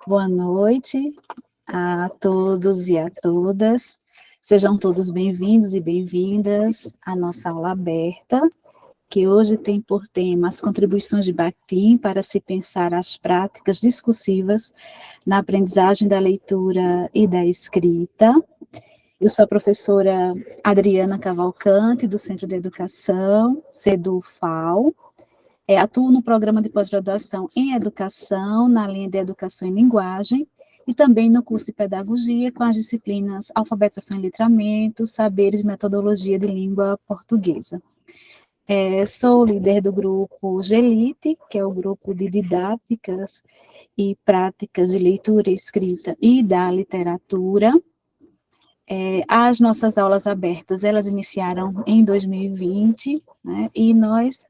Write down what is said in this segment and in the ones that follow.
Boa noite a todos e a todas. Sejam todos bem-vindos e bem-vindas à nossa aula aberta, que hoje tem por tema as contribuições de Bakhtin para se pensar as práticas discursivas na aprendizagem da leitura e da escrita. Eu sou a professora Adriana Cavalcante, do Centro de Educação, CEDUFAL. Atuo no programa de pós-graduação em Educação, na linha de Educação em Linguagem, e também no curso de Pedagogia, com as disciplinas Alfabetização e Letramento, Saberes e Metodologia de Língua Portuguesa. Sou líder do grupo GELIT, que é o grupo de didáticas e práticas de leitura e escrita e da literatura. As nossas aulas abertas, elas iniciaram em 2020, né, e nós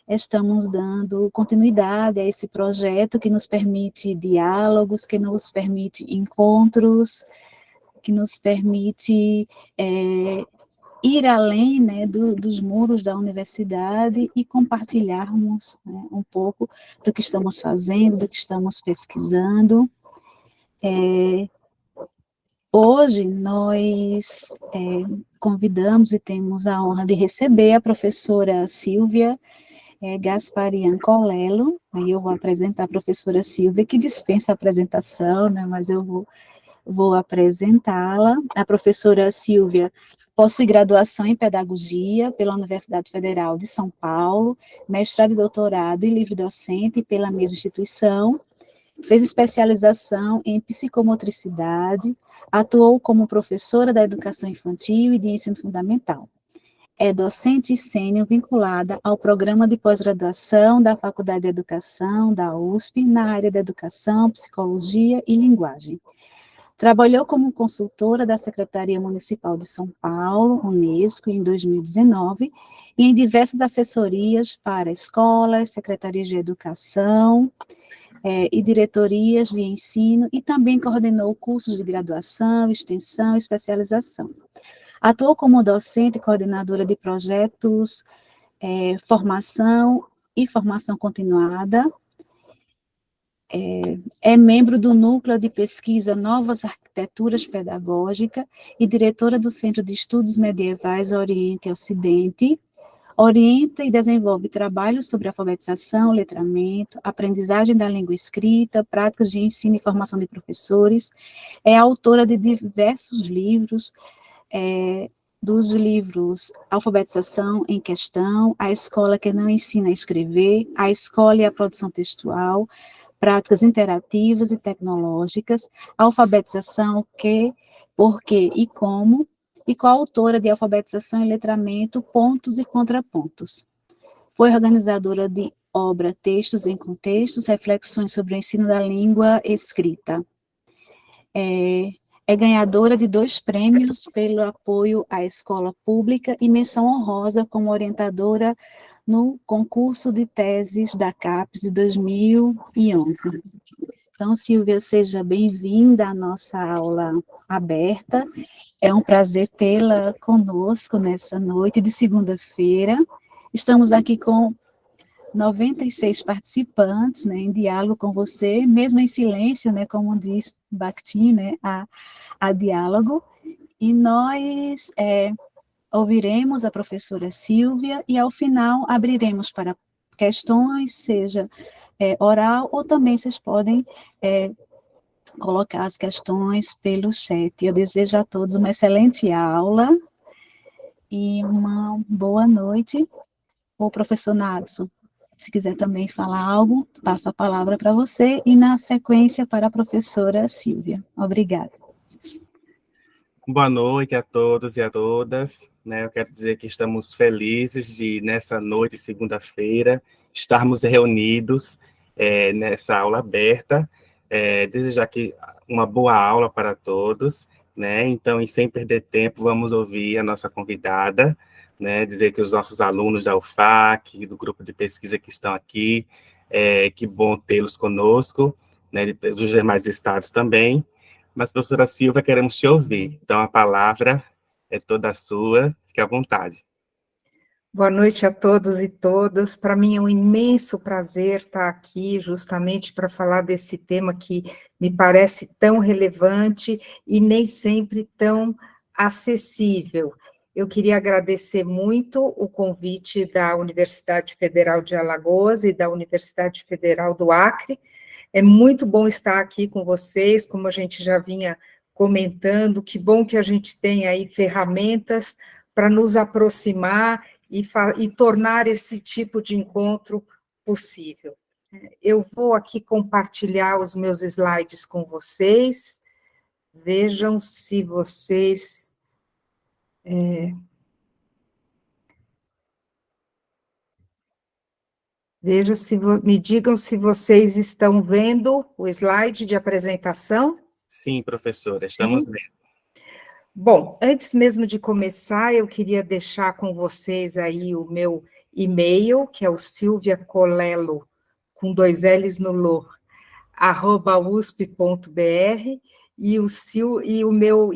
estamos dando continuidade a esse projeto que nos permite diálogos, que nos permite encontros, que nos permite ir além, né, dos muros da universidade e compartilharmos, né, um pouco do que estamos fazendo, do que estamos pesquisando. Hoje nós convidamos e temos a honra de receber a professora Silvia Gasparian Colello. Aí eu vou apresentar a professora Silvia, que dispensa a apresentação, né, mas eu vou apresentá-la. A professora Silvia possui graduação em Pedagogia pela Universidade Federal de São Paulo, mestrado e doutorado em livre docente pela mesma instituição, fez especialização em psicomotricidade, atuou como professora da educação infantil e de ensino fundamental. É docente sênior vinculada ao programa de pós-graduação da Faculdade de Educação da USP, na área de Educação, Psicologia e Linguagem. Trabalhou como consultora da Secretaria Municipal de São Paulo, Unesco, em 2019, e em diversas assessorias para escolas, secretarias de educação e diretorias de ensino, e também coordenou cursos de graduação, extensão e especialização. Atuou como docente e coordenadora de projetos, formação e formação continuada. É membro do Núcleo de Pesquisa Novas Arquiteturas Pedagógicas e diretora do Centro de Estudos Medievais Oriente e Ocidente. Orienta e desenvolve trabalhos sobre alfabetização, letramento, aprendizagem da língua escrita, práticas de ensino e formação de professores. É autora de diversos livros, dos livros Alfabetização em Questão, A Escola que Não Ensina a Escrever, A Escola e a Produção Textual, Práticas Interativas e Tecnológicas, Alfabetização, o que, por que e como, e coautora de Alfabetização e Letramento, Pontos e Contrapontos. Foi organizadora de obra Textos em Contextos, Reflexões sobre o Ensino da Língua Escrita. É ganhadora de 2 prêmios pelo apoio à escola pública e menção honrosa como orientadora no concurso de teses da CAPES de 2011. Então, Silvia, seja bem-vinda à nossa aula aberta. É um prazer tê-la conosco nessa noite de segunda-feira. Estamos aqui com 96 participantes, né, em diálogo com você, mesmo em silêncio, né, como diz Bakhtin, né, a diálogo, e nós ouviremos a professora Silvia, e ao final abriremos para questões, seja oral, ou também vocês podem colocar as questões pelo chat. Eu desejo a todos uma excelente aula, e uma boa noite. O professor Nadson, se quiser também falar algo, passo a palavra para você, e na sequência para a professora Silvia. Obrigada. Boa noite a todos e a todas. Eu quero dizer que estamos felizes de, nessa noite, segunda-feira, estarmos reunidos nessa aula aberta. Desejar aqui uma boa aula para todos, Então, e sem perder tempo, vamos ouvir a nossa convidada, dizer que os nossos alunos da UFAC, do grupo de pesquisa que estão aqui, que bom tê-los conosco, dos demais estados também. Mas, professora Silvia, queremos te ouvir. Então, a palavra é toda sua. Fique à vontade. Boa noite a todos e todas. Para mim é um imenso prazer estar aqui justamente para falar desse tema que me parece tão relevante e nem sempre tão acessível. Eu queria agradecer muito o convite da Universidade Federal de Alagoas e da Universidade Federal do Acre. É muito bom estar aqui com vocês, como a gente já vinha comentando, que bom que a gente tem aí ferramentas para nos aproximar e tornar esse tipo de encontro possível. Eu vou aqui compartilhar os meus slides com vocês, vejam se vocês... Veja se me digam se vocês estão vendo o slide de apresentação. Sim, professora, estamos Sim? vendo. Bom, antes mesmo de começar, eu queria deixar com vocês aí o meu e-mail, que é o Silvia Colello, com 2 L's no Lô, @usp.br, e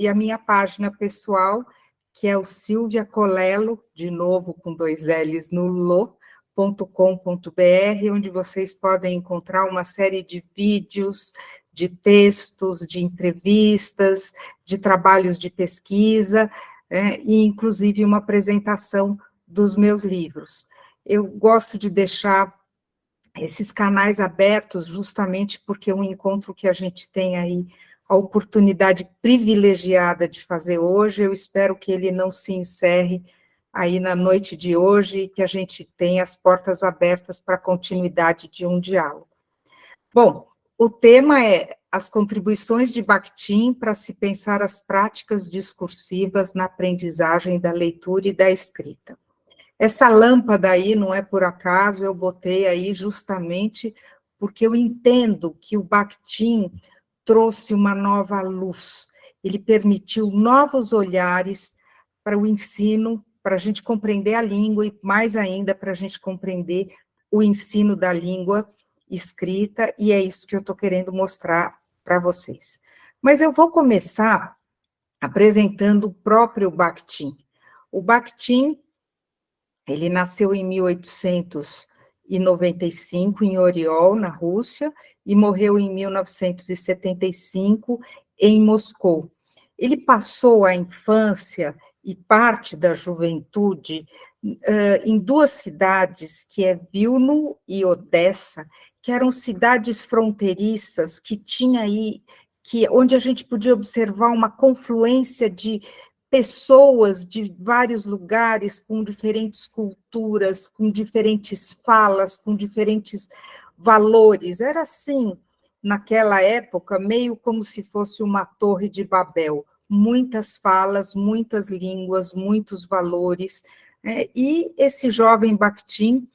a minha página pessoal, que é o Silvia Colello, de novo com 2 L's no Lô.com.br, onde vocês podem encontrar uma série de vídeos, de textos, de entrevistas, de trabalhos de pesquisa, e inclusive uma apresentação dos meus livros. Eu gosto de deixar esses canais abertos justamente porque é um encontro que a gente tem aí a oportunidade privilegiada de fazer hoje. Eu espero que ele não se encerre aí na noite de hoje e que a gente tenha as portas abertas para a continuidade de um diálogo. Bom, o tema é as contribuições de Bakhtin para se pensar as práticas discursivas na aprendizagem da leitura e da escrita. Essa lâmpada aí, não é por acaso, eu botei aí justamente porque eu entendo que o Bakhtin trouxe uma nova luz, ele permitiu novos olhares para o ensino, para a gente compreender a língua e, mais ainda, para a gente compreender o ensino da língua escrita, e é isso que eu estou querendo mostrar para vocês. Mas eu vou começar apresentando o próprio Bakhtin. O Bakhtin, ele nasceu em 1895, em Oriol, na Rússia, e morreu em 1975, em Moscou. Ele passou a infância e parte da juventude em 2 cidades, que é Vilno e Odessa, que eram cidades fronteiriças que tinha aí, onde a gente podia observar uma confluência de pessoas de vários lugares, com diferentes culturas, com diferentes falas, com diferentes valores. Era assim, naquela época, meio como se fosse uma torre de Babel. Muitas falas, muitas línguas, muitos valores. E esse jovem Bakhtin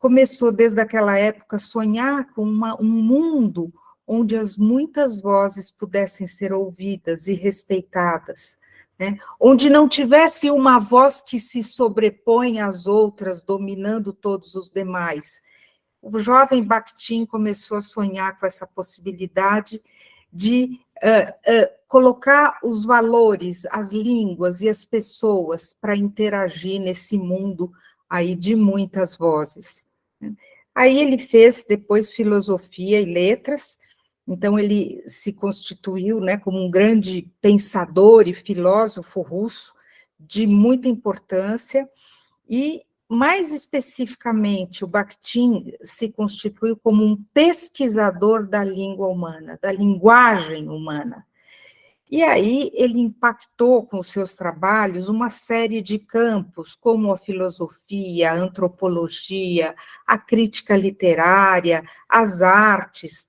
começou, desde aquela época, a sonhar com um mundo onde as muitas vozes pudessem ser ouvidas e respeitadas, onde não tivesse uma voz que se sobrepõe às outras, dominando todos os demais. O jovem Bakhtin começou a sonhar com essa possibilidade de colocar os valores, as línguas e as pessoas para interagir nesse mundo aí de muitas vozes. Aí ele fez depois filosofia e letras, então ele se constituiu, como um grande pensador e filósofo russo de muita importância, e mais especificamente o Bakhtin se constituiu como um pesquisador da língua humana, da linguagem humana. E aí ele impactou com os seus trabalhos uma série de campos, como a filosofia, a antropologia, a crítica literária, as artes,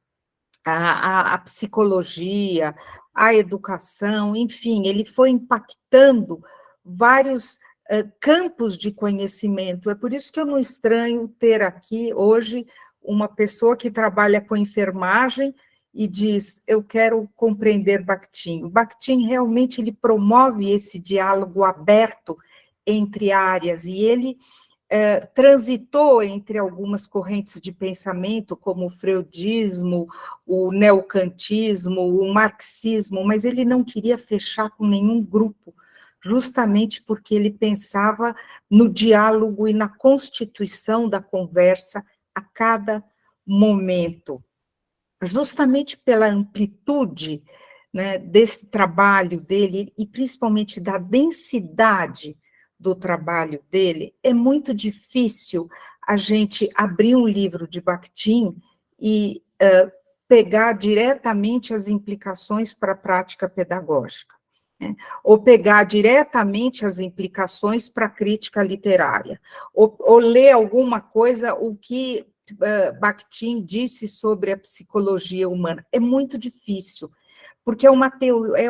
a psicologia, a educação, enfim, ele foi impactando vários campos de conhecimento. É por isso que eu não estranho ter aqui hoje uma pessoa que trabalha com enfermagem e diz, eu quero compreender Bakhtin. O Bakhtin realmente ele promove esse diálogo aberto entre áreas, e ele transitou entre algumas correntes de pensamento, como o freudismo, o neocantismo, o marxismo, mas ele não queria fechar com nenhum grupo, justamente porque ele pensava no diálogo e na constituição da conversa a cada momento. Justamente pela amplitude, né, desse trabalho dele, e principalmente da densidade do trabalho dele, é muito difícil a gente abrir um livro de Bakhtin e pegar diretamente as implicações para a prática pedagógica, né? Ou pegar diretamente as implicações para a crítica literária, ou ler alguma coisa, o que Bakhtin disse sobre a psicologia humana. É muito difícil, porque é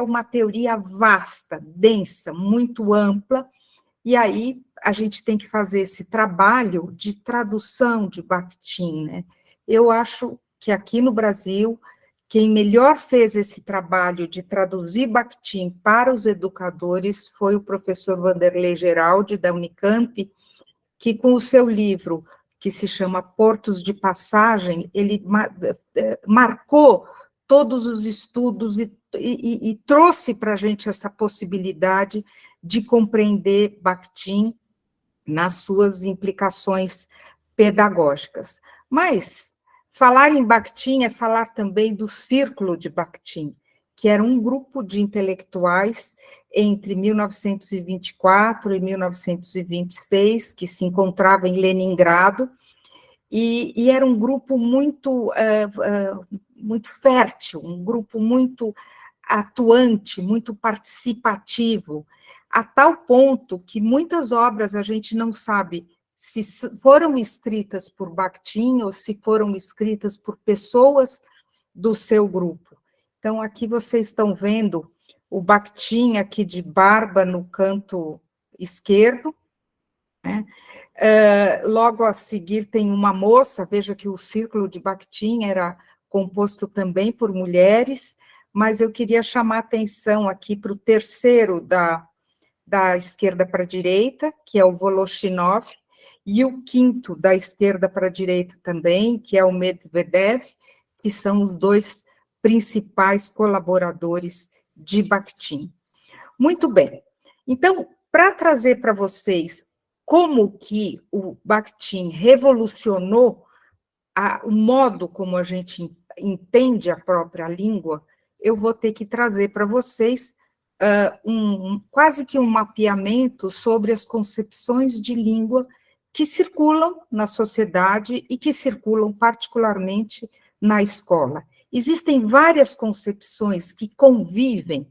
uma teoria vasta, densa, muito ampla, e aí a gente tem que fazer esse trabalho de tradução de Bakhtin, né? Eu acho que aqui no Brasil, quem melhor fez esse trabalho de traduzir Bakhtin para os educadores foi o professor Vanderlei Geraldi, da Unicamp, que com o seu livro, que se chama Portos de Passagem, ele marcou todos os estudos e trouxe para a gente essa possibilidade de compreender Bakhtin nas suas implicações pedagógicas. Mas falar em Bakhtin é falar também do Círculo de Bakhtin, que era um grupo de intelectuais entre 1924 e 1926, que se encontrava em Leningrado, e era um grupo muito, muito fértil, um grupo muito atuante, muito participativo, a tal ponto que muitas obras a gente não sabe se foram escritas por Bakhtin ou se foram escritas por pessoas do seu grupo. Então, aqui vocês estão vendo o Bakhtin aqui de barba no canto esquerdo, né? Logo a seguir tem uma moça, veja que o círculo de Bakhtin era composto também por mulheres, mas eu queria chamar a atenção aqui para o terceiro da esquerda para a direita, que é o Voloshinov, e o quinto da esquerda para a direita também, que é o Medvedev, que são os dois principais colaboradores de Bakhtin. Muito bem. Então, para trazer para vocês como que o Bakhtin revolucionou o modo como a gente entende a própria língua, eu vou ter que trazer para vocês quase que um mapeamento sobre as concepções de língua que circulam na sociedade e que circulam particularmente na escola. Existem várias concepções que convivem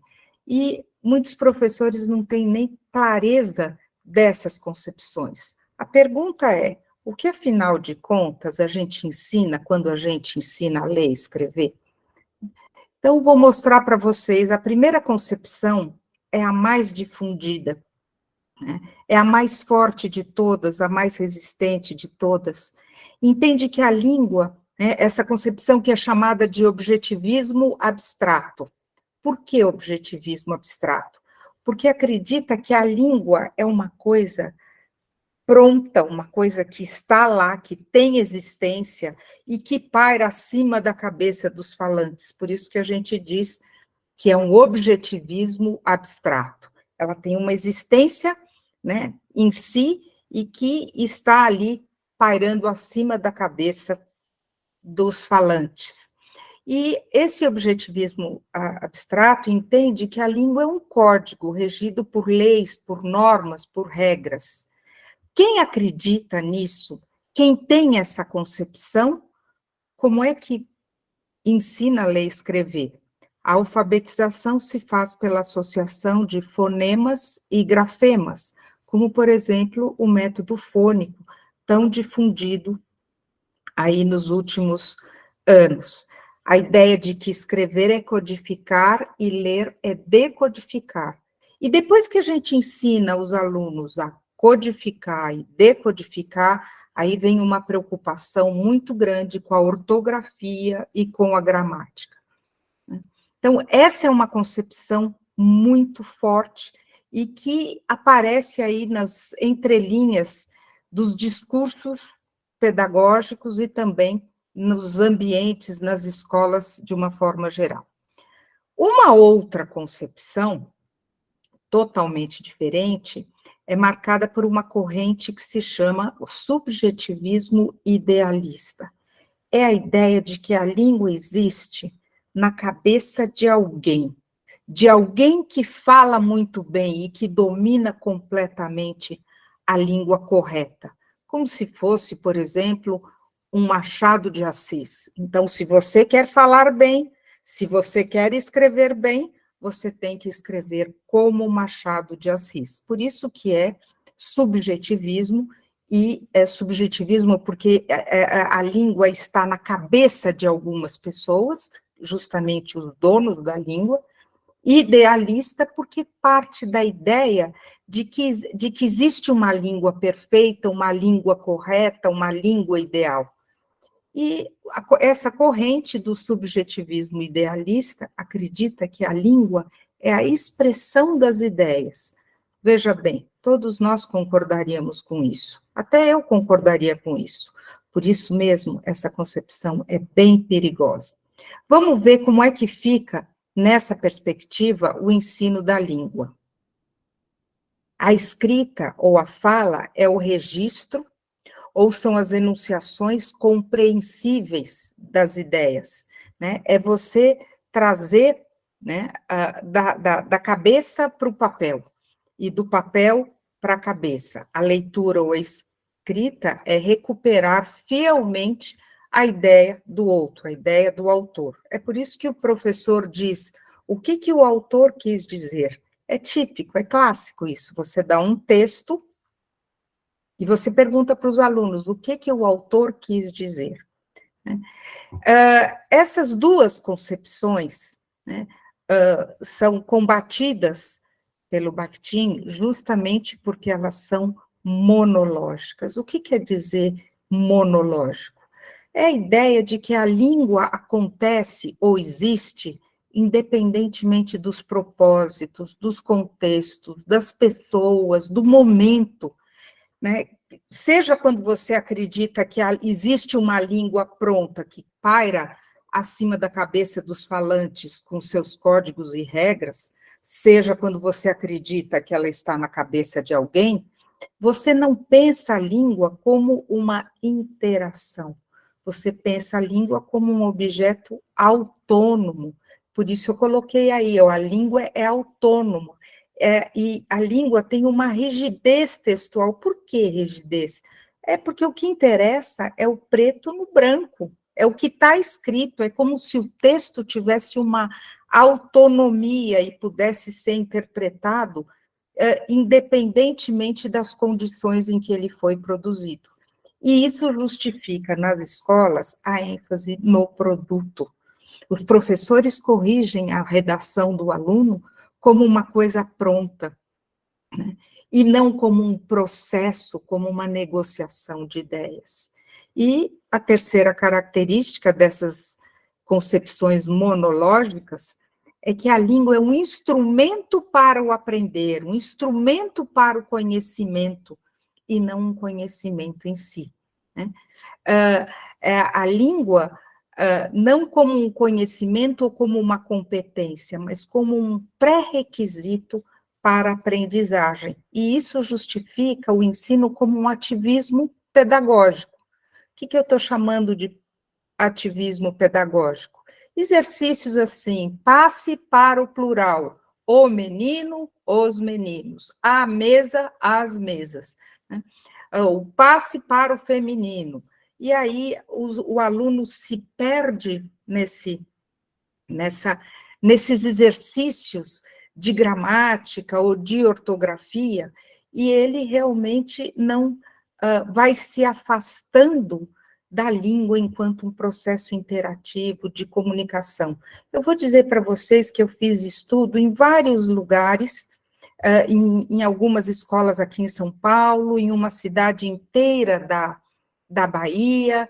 e muitos professores não têm nem clareza dessas concepções. A pergunta é, o que, afinal de contas, a gente ensina quando a gente ensina a ler e escrever? Então, vou mostrar para vocês, a primeira concepção é a mais difundida, né? É a mais forte de todas, a mais resistente de todas. Entende que a língua, né, essa concepção que é chamada de objetivismo abstrato. Por que objetivismo abstrato? Porque acredita que a língua é uma coisa pronta, uma coisa que está lá, que tem existência e que paira acima da cabeça dos falantes. Por isso que a gente diz que é um objetivismo abstrato. Ela tem uma existência, né, em si e que está ali pairando acima da cabeça dos falantes. E esse objetivismo abstrato entende que a língua é um código regido por leis, por normas, por regras. Quem acredita nisso, quem tem essa concepção, como é que ensina a ler e escrever? A alfabetização se faz pela associação de fonemas e grafemas, como, por exemplo, o método fônico, tão difundido aí nos últimos anos. A ideia de que escrever é codificar e ler é decodificar. E depois que a gente ensina os alunos a codificar e decodificar, aí vem uma preocupação muito grande com a ortografia e com a gramática. Então, essa é uma concepção muito forte e que aparece aí nas entrelinhas dos discursos pedagógicos e também nos ambientes, nas escolas, de uma forma geral. Uma outra concepção totalmente diferente, é marcada por uma corrente que se chama o subjetivismo idealista. É a ideia de que a língua existe na cabeça de alguém que fala muito bem e que domina completamente a língua correta, como se fosse, por exemplo, um Machado de Assis. Então, se você quer falar bem, se você quer escrever bem, você tem que escrever como Machado de Assis. Por isso que é subjetivismo, e é subjetivismo porque a língua está na cabeça de algumas pessoas, justamente os donos da língua, idealista porque parte da ideia de que existe uma língua perfeita, uma língua correta, uma língua ideal. E essa corrente do subjetivismo idealista acredita que a língua é a expressão das ideias. Veja bem, todos nós concordaríamos com isso. Até eu concordaria com isso. Por isso mesmo, essa concepção é bem perigosa. Vamos ver como é que fica, nessa perspectiva, o ensino da língua. A escrita ou a fala é o registro ou são as enunciações compreensíveis das ideias, né? É você trazer, né, da cabeça para o papel, e do papel para a cabeça. A leitura ou a escrita é recuperar fielmente a ideia do outro, a ideia do autor. É por isso que o professor diz o que o autor quis dizer. É típico, é clássico isso. Você dá um texto e você pergunta para os alunos o que o autor quis dizer. Essas duas concepções, né, são combatidas pelo Bakhtin justamente porque elas são monológicas. O que quer dizer monológico? É a ideia de que a língua acontece ou existe independentemente dos propósitos, dos contextos, das pessoas, do momento, né? Seja quando você acredita que existe uma língua pronta que paira acima da cabeça dos falantes com seus códigos e regras, seja quando você acredita que ela está na cabeça de alguém, você não pensa a língua como uma interação, você pensa a língua como um objeto autônomo. Por isso eu coloquei aí, a língua é autônoma. E a língua tem uma rigidez textual. Por que rigidez? É porque o que interessa é o preto no branco, é o que está escrito, é como se o texto tivesse uma autonomia e pudesse ser interpretado independentemente das condições em que ele foi produzido. E isso justifica, nas escolas, a ênfase no produto. Os professores corrigem a redação do aluno como uma coisa pronta, né? E não como um processo, como uma negociação de ideias. E a terceira característica dessas concepções monológicas é que a língua é um instrumento para o aprender, um instrumento para o conhecimento, e não um conhecimento em si, né? A língua não como um conhecimento ou como uma competência, mas como um pré-requisito para a aprendizagem. E isso justifica o ensino como um ativismo pedagógico. O que eu estou chamando de ativismo pedagógico? Exercícios assim, passe para o plural, o menino, os meninos, a mesa, as mesas, né? O passe para o feminino. E aí o aluno se perde nesses exercícios de gramática ou de ortografia, e ele realmente não vai se afastando da língua enquanto um processo interativo de comunicação. Eu vou dizer para vocês que eu fiz estudo em vários lugares, em algumas escolas aqui em São Paulo, em uma cidade inteira da Bahia,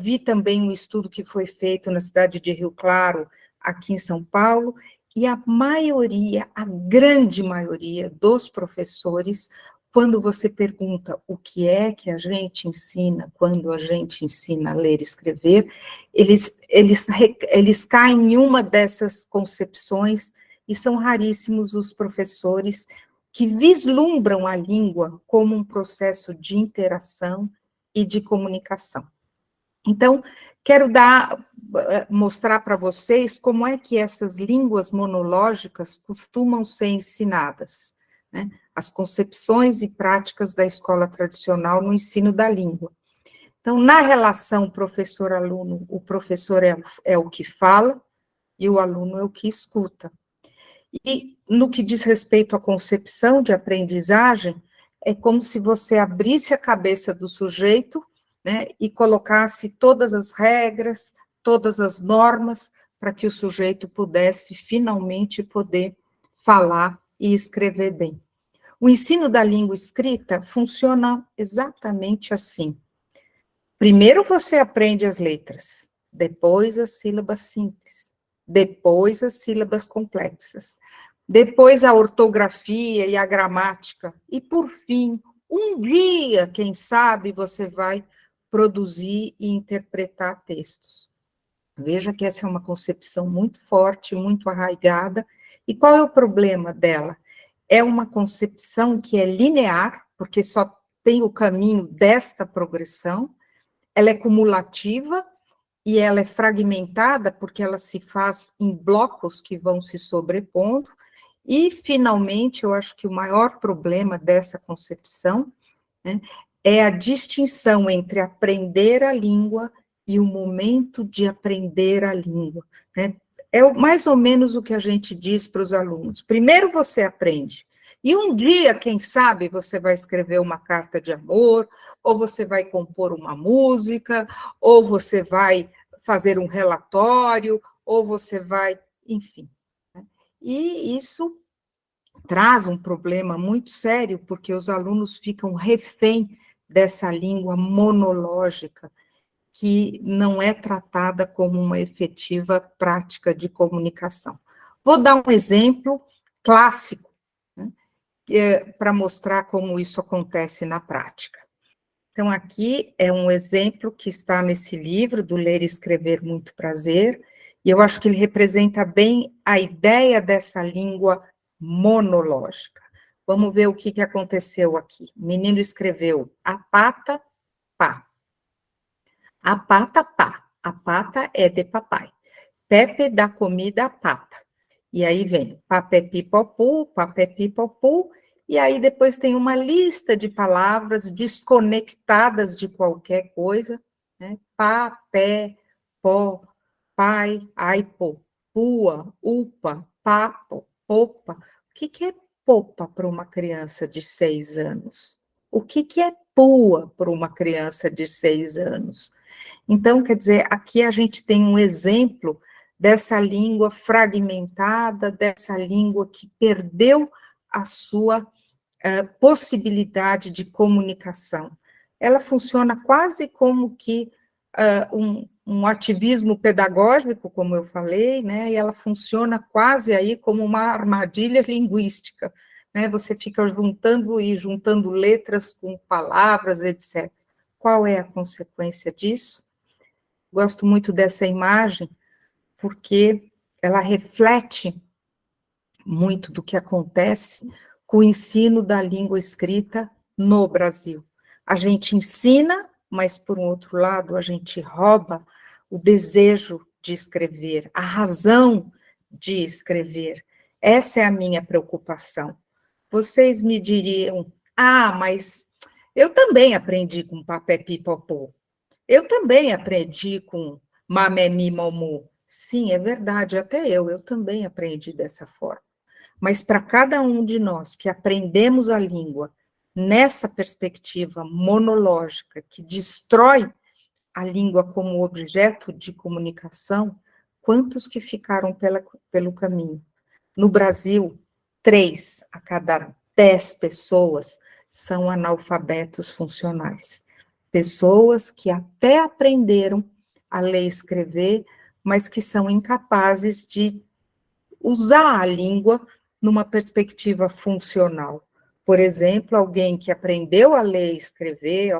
vi também um estudo que foi feito na cidade de Rio Claro, aqui em São Paulo, e a maioria, a grande maioria dos professores, quando você pergunta o que é que a gente ensina, quando a gente ensina a ler e escrever, eles caem em uma dessas concepções e são raríssimos os professores que vislumbram a língua como um processo de interação e de comunicação. Então, quero mostrar para vocês como é que essas línguas monológicas costumam ser ensinadas, né? As concepções e práticas da escola tradicional no ensino da língua. Então, na relação professor-aluno, o professor é o que fala e o aluno é o que escuta. E no que diz respeito à concepção de aprendizagem, é como se você abrisse a cabeça do sujeito, né, e colocasse todas as regras, todas as normas, para que o sujeito pudesse finalmente poder falar e escrever bem. O ensino da língua escrita funciona exatamente assim. Primeiro você aprende as letras, depois as sílabas simples, depois as sílabas complexas, depois a ortografia e a gramática, e por fim, um dia, quem sabe, você vai produzir e interpretar textos. Veja que essa é uma concepção muito forte, muito arraigada, e qual é o problema dela? É uma concepção que é linear, porque só tem o caminho desta progressão, ela é cumulativa e ela é fragmentada porque ela se faz em blocos que vão se sobrepondo. E, finalmente, eu acho que o maior problema dessa concepção, né, é a distinção entre aprender a língua e o momento de aprender a língua, né? É mais ou menos o que a gente diz para os alunos. Primeiro você aprende, e um dia, quem sabe, você vai escrever uma carta de amor, ou você vai compor uma música, ou você vai fazer um relatório, ou você vai, enfim. E isso traz um problema muito sério, porque os alunos ficam refém dessa língua monológica, que não é tratada como uma efetiva prática de comunicação. Vou dar um exemplo clássico, né, para mostrar como isso acontece na prática. Então, aqui é um exemplo que está nesse livro, do Ler e Escrever Muito Prazer, e eu acho que ele representa bem a ideia dessa língua monológica. Vamos ver o que aconteceu aqui. O menino escreveu a pata, pá. A pata, pá. A pata é de papai. Pepe dá comida à pata. E aí vem papepipopu, papepipopu, e aí depois tem uma lista de palavras desconectadas de qualquer coisa, né? Pá, pé, pó, pai, aipo, pua, upa, papo, popa. O que é popa para uma criança de 6 anos? O que é pua para uma criança de 6 anos? Então, quer dizer, aqui a gente tem um exemplo dessa língua fragmentada, dessa língua que perdeu a sua possibilidade de comunicação. Ela funciona quase como que um ativismo pedagógico, como eu falei, né? E ela funciona quase aí como uma armadilha linguística, né? Você fica juntando letras com palavras, etc. Qual é a consequência disso? Gosto muito dessa imagem, porque ela reflete muito do que acontece com o ensino da língua escrita no Brasil. A gente ensina, mas, por um outro lado, a gente rouba o desejo de escrever, a razão de escrever. Essa é a minha preocupação. Vocês me diriam, mas eu também aprendi com papé-pipopô. Eu também aprendi com mamé-mi-momu. Sim, é verdade, até eu também aprendi dessa forma. Mas para cada um de nós que aprendemos a língua nessa perspectiva monológica, que destrói a língua como objeto de comunicação, quantos que ficaram pelo caminho? No Brasil, 3 a cada 10 pessoas são analfabetos funcionais. Pessoas que até aprenderam a ler e escrever, mas que são incapazes de usar a língua numa perspectiva funcional. Por exemplo, alguém que aprendeu a ler e escrever,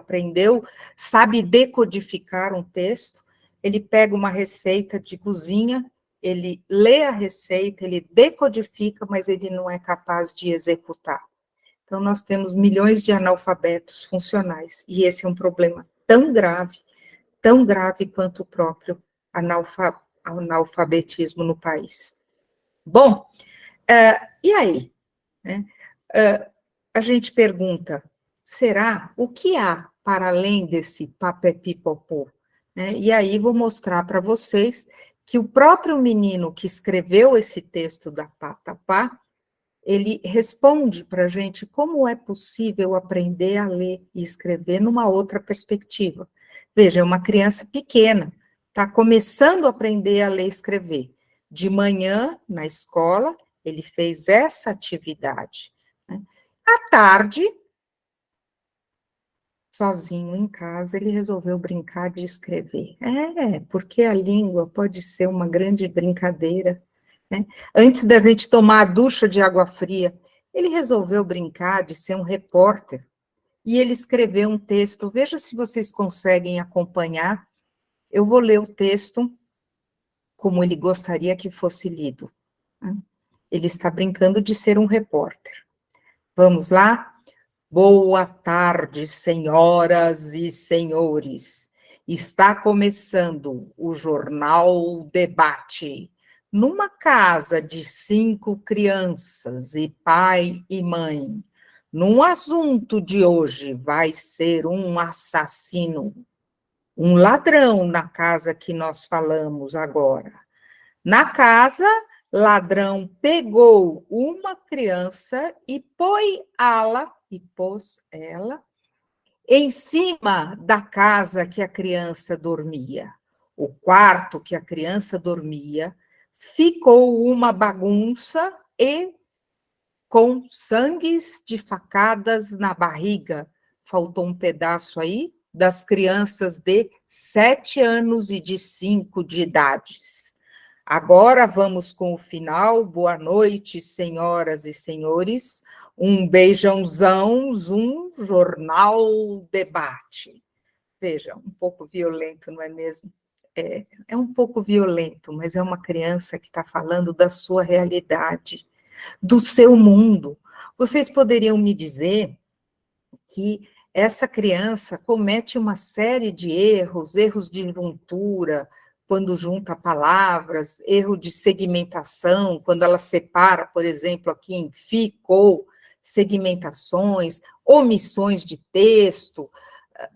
sabe decodificar um texto, ele pega uma receita de cozinha, ele lê a receita, ele decodifica, mas ele não é capaz de executar. Então, nós temos milhões de analfabetos funcionais, e esse é um problema tão grave quanto o próprio analfabetismo no país. Bom, e aí? Né? A gente pergunta, será? O que há para além desse papé-pipopô? Né? E aí vou mostrar para vocês que o próprio menino que escreveu esse texto da Pá-Tá-Pá, ele responde para a gente como é possível aprender a ler e escrever numa outra perspectiva. Veja, é uma criança pequena, está começando a aprender a ler e escrever. De manhã, na escola, ele fez essa atividade. Né? À tarde, sozinho em casa, ele resolveu brincar de escrever. Porque a língua pode ser uma grande brincadeira. Né? Antes da gente tomar a ducha de água fria, ele resolveu brincar de ser um repórter. E ele escreveu um texto, veja se vocês conseguem acompanhar. Eu vou ler o texto como ele gostaria que fosse lido. Né? Ele está brincando de ser um repórter. Vamos lá? Boa tarde, senhoras e senhores. Está começando o Jornal Debate. Numa casa de 5 crianças e pai e mãe, num assunto de hoje vai ser um assassino, um ladrão na casa que nós falamos agora. Na casa, ladrão pegou uma criança e pôs ela em cima da casa que a criança dormia. O quarto que a criança dormia ficou uma bagunça e com sangues de facadas na barriga. Faltou um pedaço aí das crianças de 7 anos e de 5 de idades. Agora vamos com o final. Boa noite, senhoras e senhores. Um beijãozão, um Jornal Debate. Veja, um pouco violento, não é mesmo? É um pouco violento, mas é uma criança que está falando da sua realidade, do seu mundo. Vocês poderiam me dizer que essa criança comete uma série de erros de juntura, quando junta palavras, erro de segmentação, quando ela separa, por exemplo, aqui em ficou, segmentações, omissões de texto,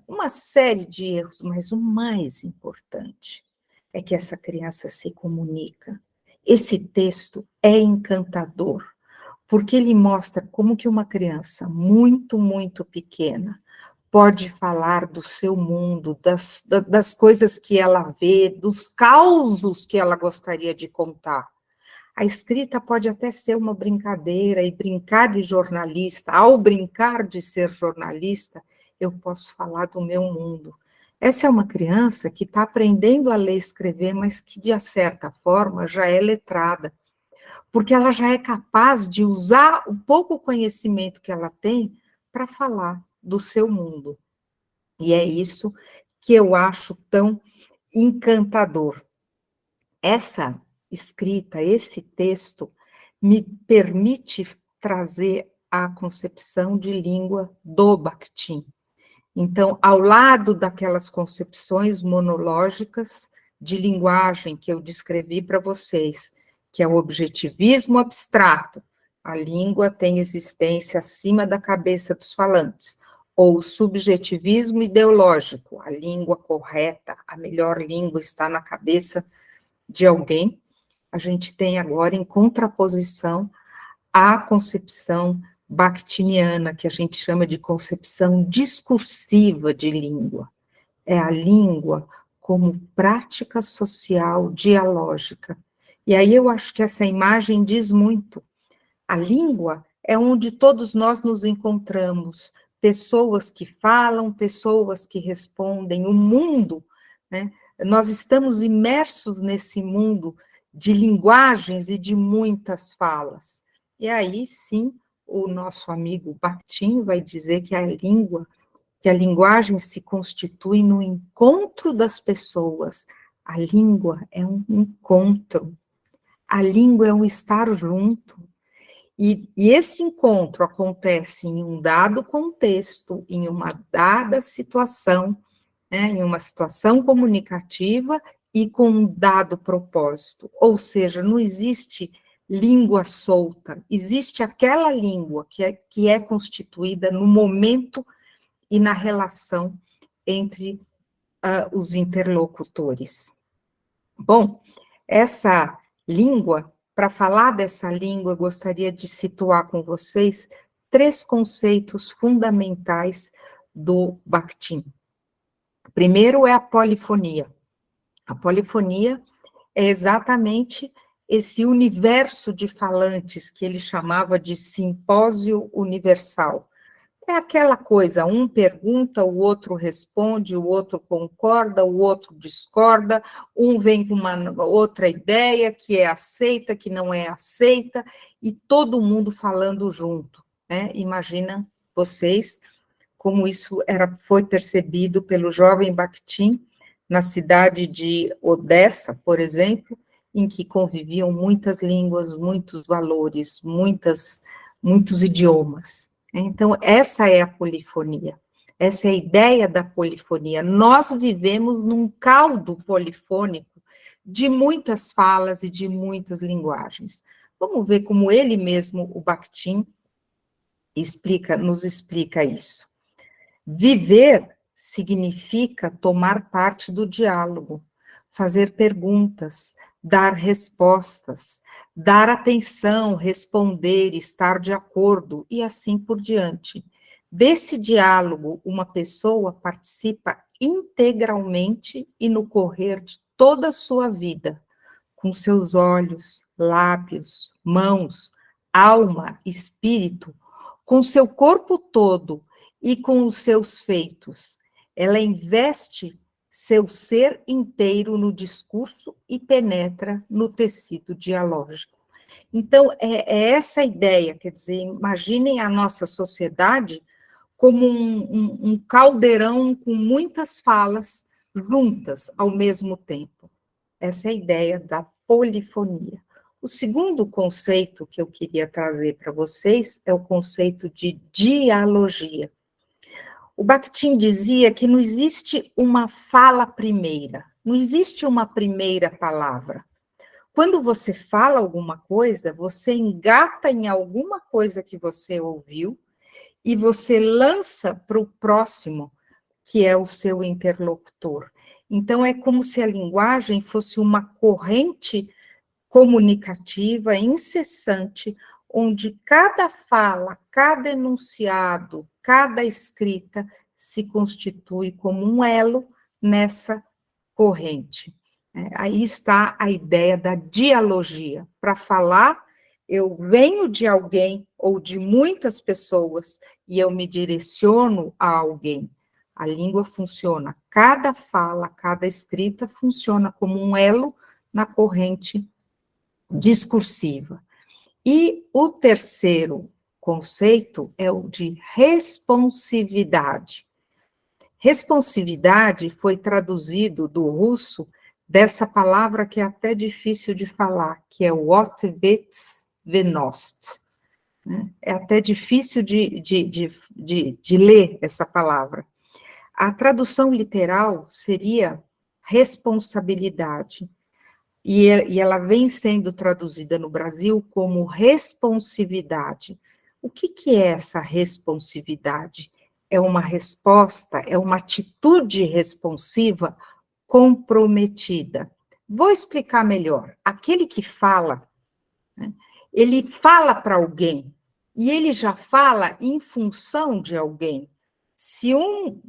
uma série de erros, mas o mais importante é que essa criança se comunica. Esse texto é encantador, porque ele mostra como que uma criança muito, muito pequena pode falar do seu mundo, das coisas que ela vê, dos causos que ela gostaria de contar. A escrita pode até ser uma brincadeira, e brincar de jornalista, ao brincar de ser jornalista, eu posso falar do meu mundo. Essa é uma criança que está aprendendo a ler e escrever, mas que, de certa forma, já é letrada, porque ela já é capaz de usar o pouco conhecimento que ela tem para falar do seu mundo. E é isso que eu acho tão encantador. Essa escrita, esse texto, me permite trazer a concepção de língua do Bakhtin. Então, ao lado daquelas concepções monológicas de linguagem que eu descrevi para vocês, que é o objetivismo abstrato, a língua tem existência acima da cabeça dos falantes, ou o subjetivismo ideológico, a língua correta, a melhor língua está na cabeça de alguém, a gente tem agora em contraposição a concepção bakhtiniana, que a gente chama de concepção discursiva de língua. É a língua como prática social dialógica. E aí eu acho que essa imagem diz muito. A língua é onde todos nós nos encontramos, pessoas que falam, pessoas que respondem, o mundo, né? Nós estamos imersos nesse mundo de linguagens e de muitas falas. E aí, sim, o nosso amigo Bakhtin vai dizer que a linguagem se constitui no encontro das pessoas. A língua é um encontro. A língua é um estar junto. E esse encontro acontece em um dado contexto, em uma dada situação, né, em uma situação comunicativa e com um dado propósito. Ou seja, não existe língua solta, existe aquela língua que é constituída no momento e na relação entre os interlocutores. Bom, essa língua, para falar dessa língua, eu gostaria de situar com vocês 3 conceitos fundamentais do Bakhtin. O primeiro é a polifonia. A polifonia é exatamente esse universo de falantes que ele chamava de simpósio universal. É aquela coisa, um pergunta, o outro responde, o outro concorda, o outro discorda, um vem com uma outra ideia que é aceita, que não é aceita, e todo mundo falando junto, né? Imagina vocês como isso foi percebido pelo jovem Bakhtin na cidade de Odessa, por exemplo, em que conviviam muitas línguas, muitos valores, muitos idiomas. Então, essa é a polifonia, essa é a ideia da polifonia. Nós vivemos num caldo polifônico de muitas falas e de muitas linguagens. Vamos ver como ele mesmo, o Bakhtin, nos explica isso. Viver significa tomar parte do diálogo, fazer perguntas, dar respostas, dar atenção, responder, estar de acordo e assim por diante. Desse diálogo, uma pessoa participa integralmente e no correr de toda a sua vida, com seus olhos, lábios, mãos, alma, espírito, com seu corpo todo e com os seus feitos. Ela investe seu ser inteiro no discurso e penetra no tecido dialógico. Então, é essa ideia, quer dizer, imaginem a nossa sociedade como um caldeirão com muitas falas juntas ao mesmo tempo. Essa é a ideia da polifonia. O segundo conceito que eu queria trazer para vocês é o conceito de dialogia. O Bakhtin dizia que não existe uma fala primeira, não existe uma primeira palavra. Quando você fala alguma coisa, você engata em alguma coisa que você ouviu e você lança para o próximo, que é o seu interlocutor. Então, é como se a linguagem fosse uma corrente comunicativa incessante, onde cada fala, cada enunciado, cada escrita se constitui como um elo nessa corrente. Aí está a ideia da dialogia. Para falar, eu venho de alguém ou de muitas pessoas e eu me direciono a alguém. A língua funciona, cada fala, cada escrita funciona como um elo na corrente discursiva. E o terceiro conceito é o de responsividade. Responsividade foi traduzido do russo dessa palavra que é até difícil de falar, que é o ответственность. É até difícil de ler essa palavra. A tradução literal seria responsabilidade. E ela vem sendo traduzida no Brasil como responsividade. O que é essa responsividade? É uma resposta, é uma atitude responsiva comprometida. Vou explicar melhor. Aquele que fala, né, ele fala para alguém, e ele já fala em função de alguém. Se um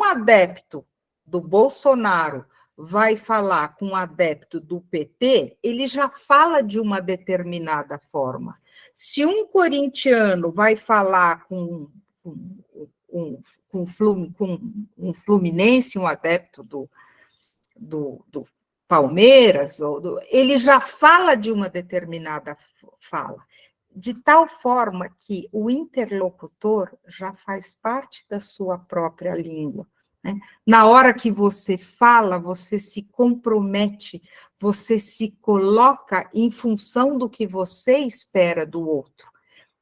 adepto do Bolsonaro vai falar com um adepto do PT, ele já fala de uma determinada forma. Se um corintiano vai falar com um fluminense, um adepto do Palmeiras, ele já fala de uma determinada fala, de tal forma que o interlocutor já faz parte da sua própria língua. né? Na hora que você fala, você se compromete, você se coloca em função do que você espera do outro.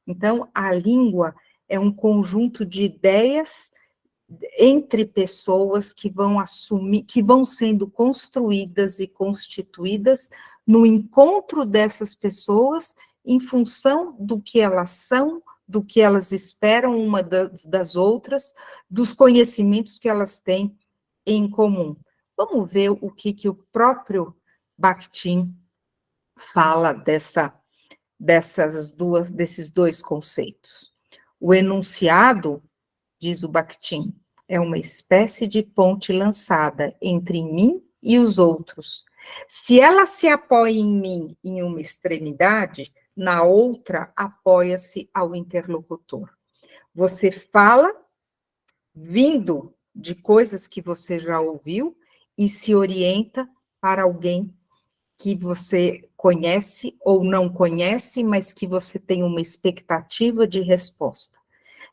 Então, a língua é um conjunto de ideias entre pessoas que vão assumir, que vão sendo construídas e constituídas no encontro dessas pessoas em função do que elas são, do que elas esperam uma das outras, dos conhecimentos que elas têm em comum. Vamos ver o que o próprio Bakhtin fala desses dois conceitos. O enunciado, diz o Bakhtin, é uma espécie de ponte lançada entre mim e os outros. Se ela se apoia em mim em uma extremidade, na outra apoia-se ao interlocutor. Você fala vindo de coisas que você já ouviu e se orienta para alguém que você conhece ou não conhece, mas que você tem uma expectativa de resposta.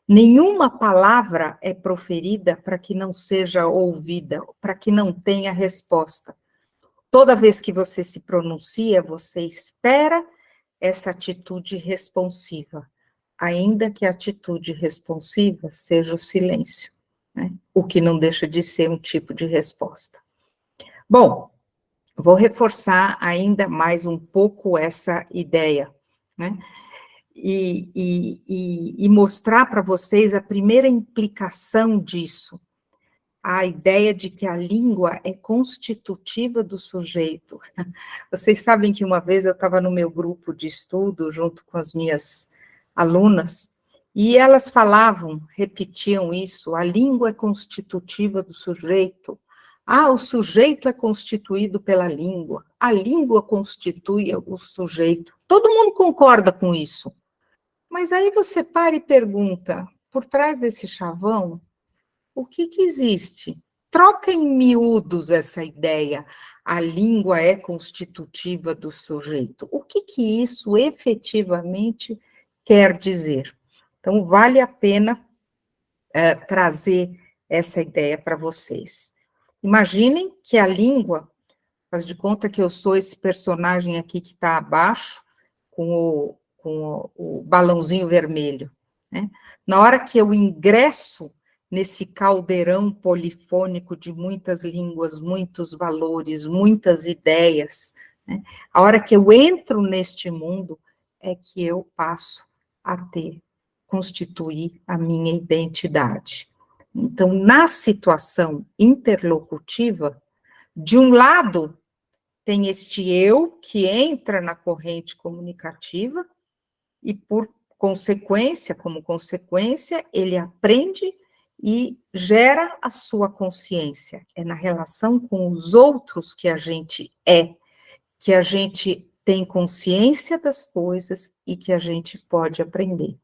Nenhuma palavra é proferida para que não seja ouvida, para que não tenha resposta. Toda vez que você se pronuncia, você espera essa atitude responsiva, ainda que a atitude responsiva seja o silêncio, né? O que não deixa de ser um tipo de resposta. Bom, vou reforçar ainda mais um pouco essa ideia, né? E mostrar para vocês a primeira implicação disso, a ideia de que a língua é constitutiva do sujeito. Vocês sabem que uma vez eu estava no meu grupo de estudo, junto com as minhas alunas, e elas falavam, repetiam isso, a língua é constitutiva do sujeito. Ah, o sujeito é constituído pela língua, a língua constitui o sujeito. Todo mundo concorda com isso. Mas aí você para e pergunta, por trás desse chavão, o que existe? Troca em miúdos essa ideia, a língua é constitutiva do sujeito. O que isso efetivamente quer dizer? Então, vale a pena trazer essa ideia para vocês. Imaginem que a língua, faz de conta que eu sou esse personagem aqui que está abaixo, com o balãozinho vermelho, né? Na hora que eu ingresso nesse caldeirão polifônico de muitas línguas, muitos valores, muitas ideias, né? A hora que eu entro neste mundo é que eu passo a constituir a minha identidade. Então, na situação interlocutiva, de um lado, tem este eu que entra na corrente comunicativa e, por consequência, como consequência, ele aprende e gera a sua consciência. É na relação com os outros que a gente que a gente tem consciência das coisas e que a gente pode aprender.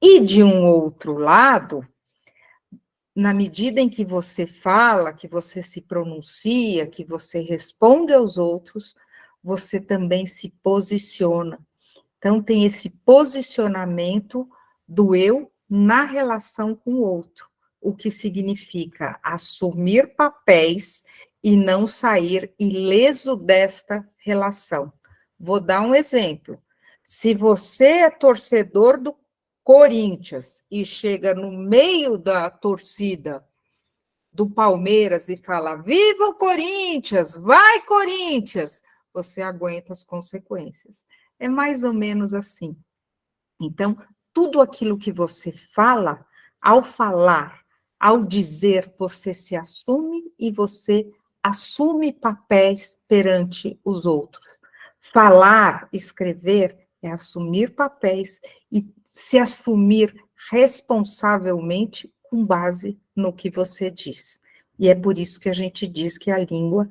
E de um outro lado, na medida em que você fala, que você se pronuncia, que você responde aos outros, você também se posiciona. Então, tem esse posicionamento do eu na relação com o outro, o que significa assumir papéis e não sair ileso desta relação. Vou dar um exemplo. Se você é torcedor do Corinthians e chega no meio da torcida do Palmeiras e fala, viva o Corinthians, vai Corinthians, você aguenta as consequências. É mais ou menos assim. Então, tudo aquilo que você fala, ao dizer, você se assume e você assume papéis perante os outros. Falar, escrever, é assumir papéis e se assumir responsavelmente com base no que você diz. E é por isso que a gente diz que a língua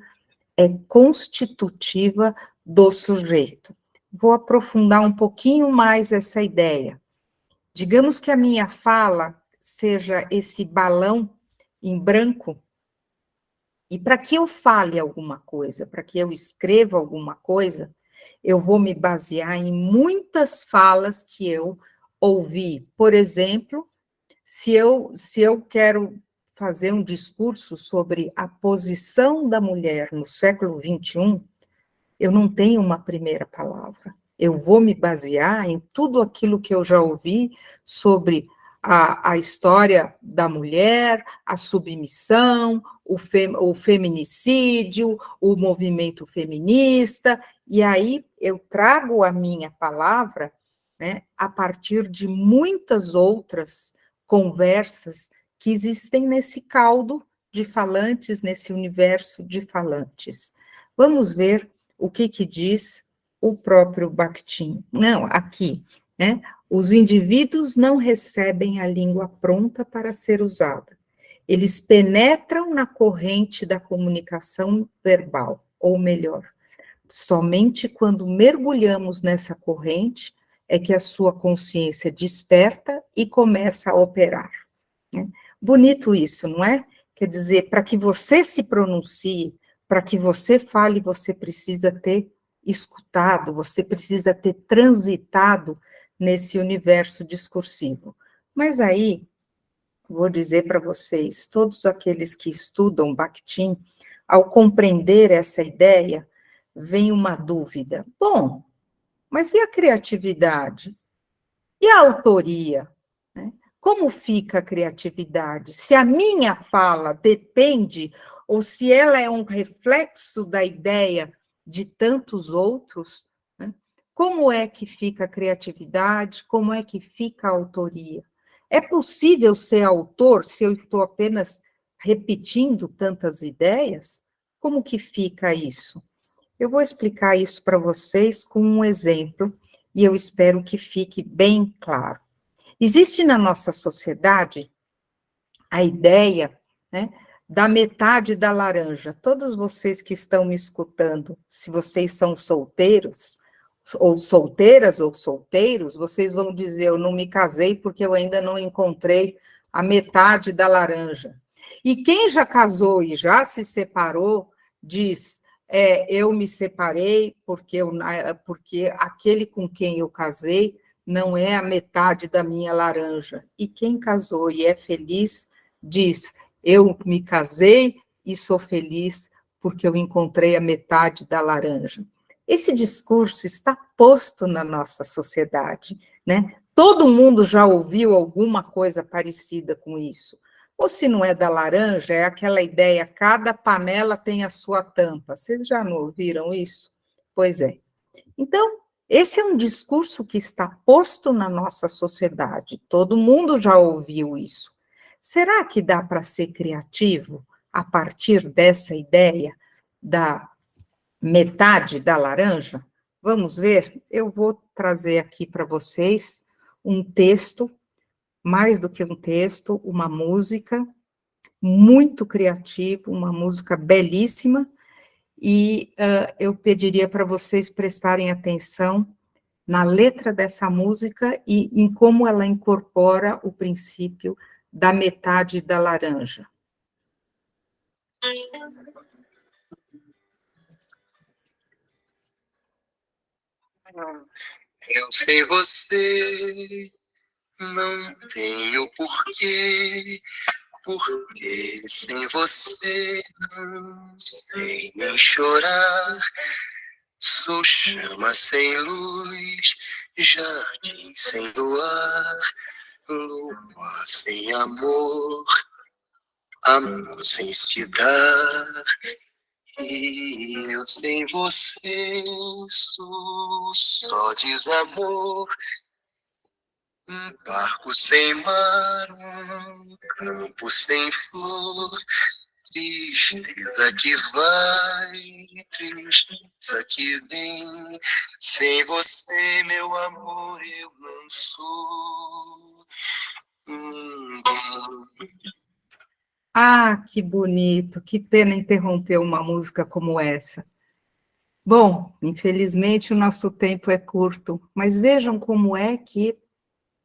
é constitutiva do sujeito. Vou aprofundar um pouquinho mais essa ideia. Digamos que a minha fala seja esse balão em branco, e para que eu fale alguma coisa, para que eu escreva alguma coisa, eu vou me basear em muitas falas que eu ouvi. Por exemplo, se eu quero fazer um discurso sobre a posição da mulher no século XXI, eu não tenho uma primeira palavra. Eu vou me basear em tudo aquilo que eu já ouvi sobre a história da mulher, a submissão, o feminicídio, o movimento feminista, e aí eu trago a minha palavra, né, a partir de muitas outras conversas que existem nesse caldo de falantes, nesse universo de falantes. Vamos ver o que diz o próprio Bakhtin. Não, aqui, né? Os indivíduos não recebem a língua pronta para ser usada. Eles penetram na corrente da comunicação verbal, ou melhor, somente quando mergulhamos nessa corrente é que a sua consciência desperta e começa a operar. Né? Bonito isso, não é? Quer dizer, para que você se pronuncie, para que você fale, você precisa ter escutado, você precisa ter transitado nesse universo discursivo. Mas aí, vou dizer para vocês, todos aqueles que estudam Bakhtin, ao compreender essa ideia, vem uma dúvida. Bom, mas e a criatividade? E a autoria? Como fica a criatividade? Se a minha fala depende, ou se ela é um reflexo da ideia de tantos outros, né? Como é que fica a criatividade? Como é que fica a autoria? É possível ser autor se eu estou apenas repetindo tantas ideias? Como que fica isso? Eu vou explicar isso para vocês com um exemplo, e eu espero que fique bem claro. Existe na nossa sociedade a ideia, né, da metade da laranja. Todos vocês que estão me escutando, se vocês são solteiros, ou solteiras ou solteiros, vocês vão dizer, eu não me casei porque eu ainda não encontrei a metade da laranja. E quem já casou e já se separou, diz, eu me separei porque aquele com quem eu casei não é a metade da minha laranja. E quem casou e é feliz, diz, eu me casei e sou feliz porque eu encontrei a metade da laranja. Esse discurso está posto na nossa sociedade, né? Todo mundo já ouviu alguma coisa parecida com isso. Ou se não é da laranja, é aquela ideia, cada panela tem a sua tampa. Vocês já não ouviram isso? Pois é. Então, esse é um discurso que está posto na nossa sociedade. Todo mundo já ouviu isso. Será que dá para ser criativo a partir dessa ideia da metade da laranja? Vamos ver? Eu vou trazer aqui para vocês um texto, mais do que um texto, uma música muito criativa, uma música belíssima, e eu pediria para vocês prestarem atenção na letra dessa música e em como ela incorpora o princípio da metade da laranja. Eu sei você, não tenho porquê, porque sem você não sei nem chorar. Sou chama sem luz, jardim sem luar, lua sem amor, amor sem se dar. E eu sem você sou só desamor, um barco sem mar, um campo sem flor, tristeza que vai, tristeza que vem, sem você, meu amor, eu não sou ninguém. Ah, que bonito, que pena interromper uma música como essa. Bom, infelizmente o nosso tempo é curto, mas vejam como é que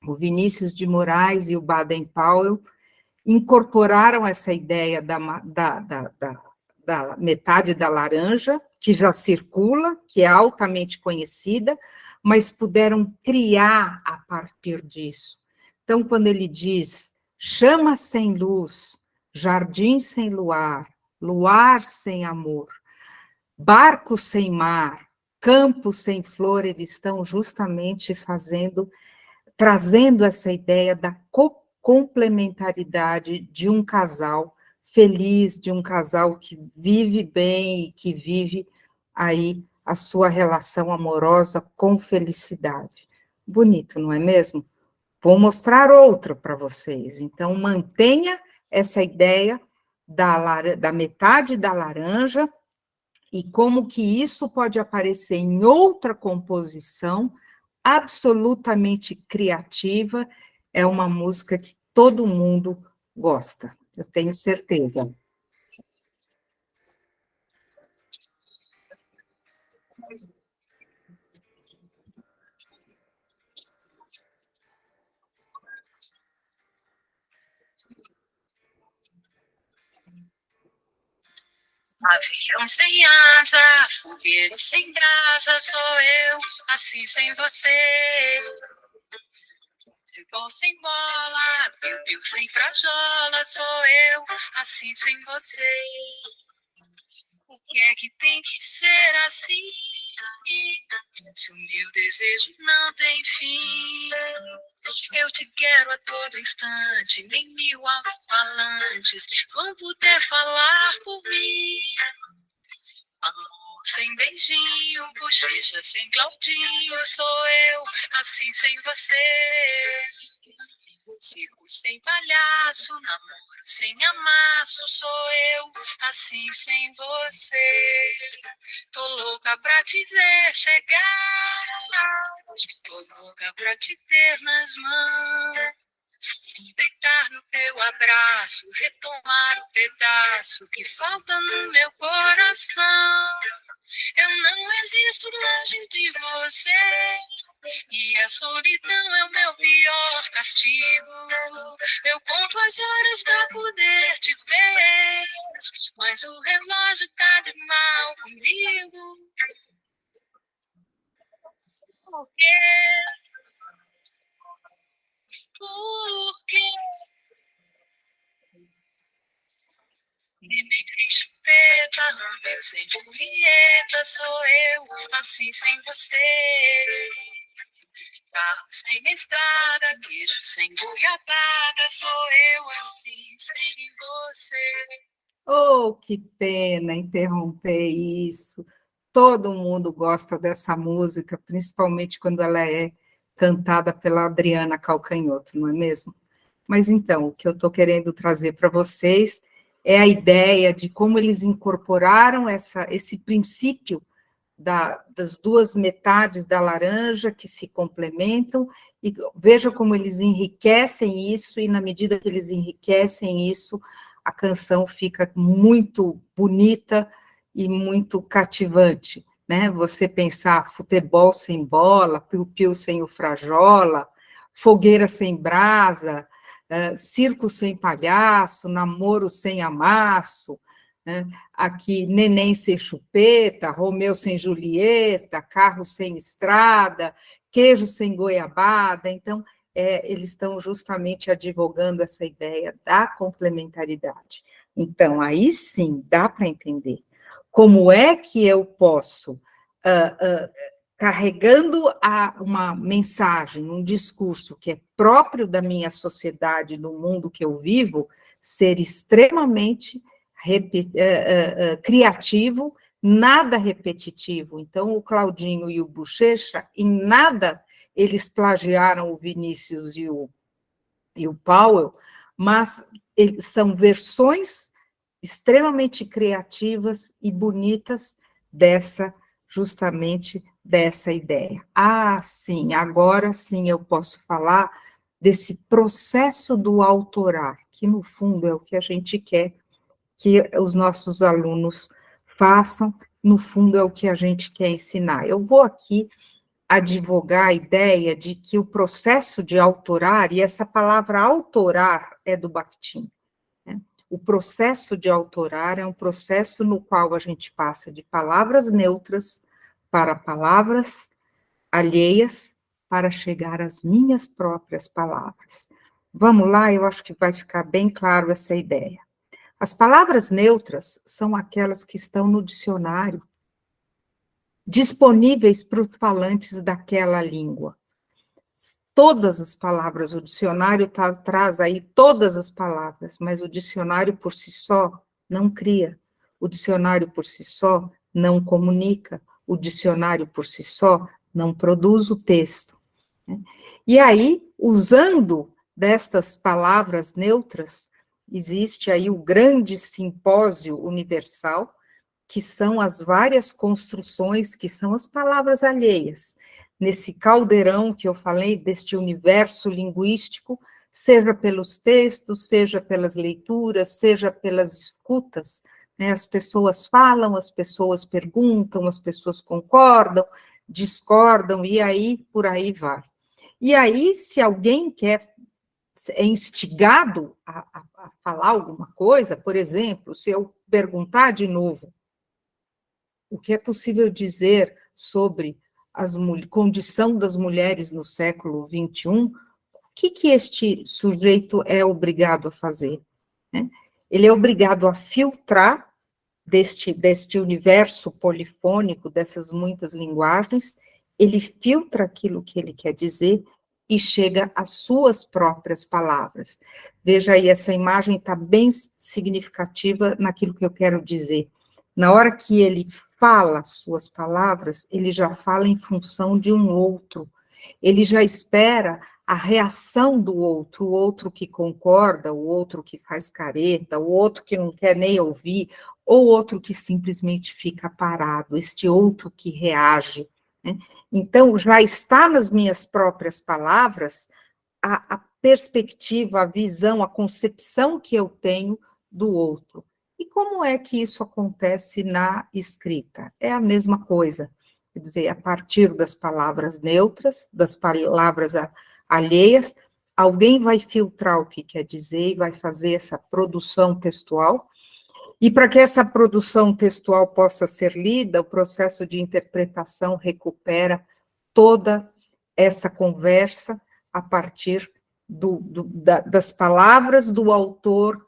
o Vinícius de Moraes e o Baden-Powell incorporaram essa ideia da metade da laranja, que já circula, que é altamente conhecida, mas puderam criar a partir disso. Então, quando ele diz, chama sem luz, jardim sem luar, luar sem amor, barco sem mar, campo sem flor, eles estão justamente trazendo essa ideia da complementaridade de um casal feliz, de um casal que vive bem e que vive aí a sua relação amorosa com felicidade. Bonito, não é mesmo? Vou mostrar outra para vocês. Então, mantenha essa ideia da metade da laranja e como que isso pode aparecer em outra composição absolutamente criativa. É uma música que todo mundo gosta, eu tenho certeza. Avião sem asa, fogueira sem brasa, sou eu, assim sem você. Futebol sem bola, piu-piu sem frajola, sou eu, assim sem você. O que é que tem que ser assim? Se o meu desejo não tem fim, eu te quero a todo instante, nem 1000 alto-falantes vão poder falar por mim. Amor sem beijinho, bochecha sem Claudinho, sou eu, assim sem você. Circo sem palhaço, namoro sem amasso, sou eu, assim sem você. Tô louca pra te ver chegar, tô louca pra te ter nas mãos, deitar no teu abraço, retomar o pedaço que falta no meu coração. Eu não existo longe de você, e a solidão é o meu pior castigo. Eu conto as horas pra poder te ver, mas o relógio tá de mal comigo. Por quê? Por quê? Neném sem chupeta, Romeu sem Julieta, sou eu, assim sem você. Carro sem estrada, queijo sem goiabada, sou eu, assim sem você. Oh, que pena interromper isso. Todo mundo gosta dessa música, principalmente quando ela é cantada pela Adriana Calcanhoto, não é mesmo? Mas então, o que eu estou querendo trazer para vocês é a ideia de como eles incorporaram esse princípio das duas metades da laranja que se complementam, e veja como eles enriquecem isso, e na medida que eles enriquecem isso, a canção fica muito bonita e muito cativante, né? Você pensar futebol sem bola, piu-piu sem o frajola, fogueira sem brasa, circo sem palhaço, namoro sem amasso, né? Aqui, neném sem chupeta, Romeu sem Julieta, carro sem estrada, queijo sem goiabada. Então, eles estão justamente advogando essa ideia da complementaridade. Então, aí sim, dá para entender como é que eu posso, carregando uma mensagem, um discurso que é próprio da minha sociedade, do mundo que eu vivo, ser extremamente criativo, nada repetitivo. Então, o Claudinho e o Bochecha, em nada eles plagiaram o Vinícius e o Powell, mas eles são versões extremamente criativas e bonitas justamente dessa ideia. Ah, sim, agora sim eu posso falar desse processo do autorar, que no fundo é o que a gente quer que os nossos alunos façam, no fundo é o que a gente quer ensinar. Eu vou aqui advogar a ideia de que o processo de autorar, e essa palavra autorar é do Bakhtin, né? O processo de autorar é um processo no qual a gente passa de palavras neutras para palavras alheias para chegar às minhas próprias palavras. Vamos lá, eu acho que vai ficar bem claro essa ideia. As palavras neutras são aquelas que estão no dicionário, disponíveis para os falantes daquela língua. Todas as palavras, o dicionário traz aí todas as palavras, mas o dicionário por si só não cria, o dicionário por si só não comunica, o dicionário por si só não produz o texto. E aí, usando destas palavras neutras, existe aí o grande simpósio universal, que são as várias construções, que são as palavras alheias, nesse caldeirão que eu falei, deste universo linguístico, seja pelos textos, seja pelas leituras, seja pelas escutas, né? As pessoas falam, as pessoas perguntam, as pessoas concordam, discordam, e aí, por aí vai. E aí, se alguém é instigado a falar alguma coisa, por exemplo, se eu perguntar de novo o que é possível dizer sobre a condição das mulheres no século XXI, o que este sujeito é obrigado a fazer? Né? Ele é obrigado a filtrar deste universo polifônico, dessas muitas linguagens, ele filtra aquilo que ele quer dizer e chega às suas próprias palavras. Veja aí, essa imagem está bem significativa naquilo que eu quero dizer. Na hora que ele fala suas palavras, ele já fala em função de um outro. Ele já espera a reação do outro, o outro que concorda, o outro que faz careta, o outro que não quer nem ouvir, ou outro que simplesmente fica parado, este outro que reage. Né? Então, já está nas minhas próprias palavras a perspectiva, a visão, a concepção que eu tenho do outro. E como é que isso acontece na escrita? É a mesma coisa, quer dizer, a partir das palavras neutras, das palavras alheias, alguém vai filtrar o que quer dizer e vai fazer essa produção textual, e para que essa produção textual possa ser lida, o processo de interpretação recupera toda essa conversa a partir das palavras do autor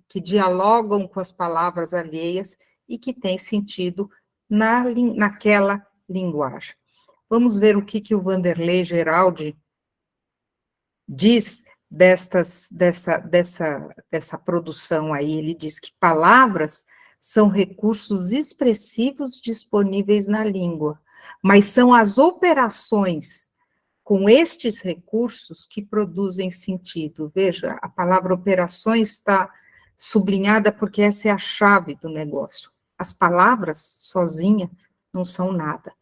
que dialogam com as palavras alheias e que tem sentido naquela linguagem. Vamos ver o que o Vanderlei Geraldi diz dessa produção aí. Ele diz que palavras são recursos expressivos disponíveis na língua, mas são as operações com estes recursos que produzem sentido. Veja, a palavra operações está sublinhada porque essa é a chave do negócio. As palavras, sozinha, não são nada.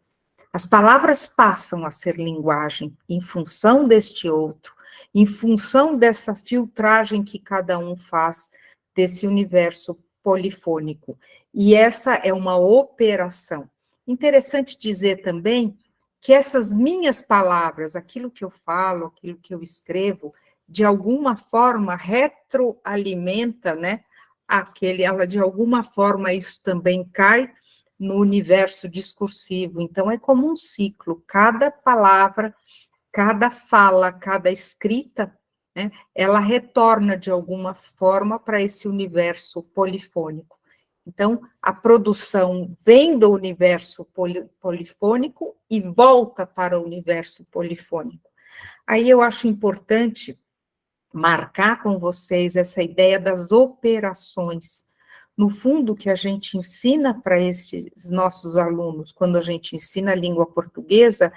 As palavras passam a ser linguagem em função deste outro, em função dessa filtragem que cada um faz desse universo polifônico. E essa é uma operação. Interessante dizer também que essas minhas palavras, aquilo que eu falo, aquilo que eu escrevo, de alguma forma retroalimenta, né, ela de alguma forma isso também cai no universo discursivo. Então é como um ciclo, cada palavra, cada fala, cada escrita, né, ela retorna de alguma forma para esse universo polifônico. Então, a produção vem do universo polifônico e volta para o universo polifônico. Aí eu acho importante marcar com vocês essa ideia das operações. No fundo, o que a gente ensina para esses nossos alunos, quando a gente ensina a língua portuguesa,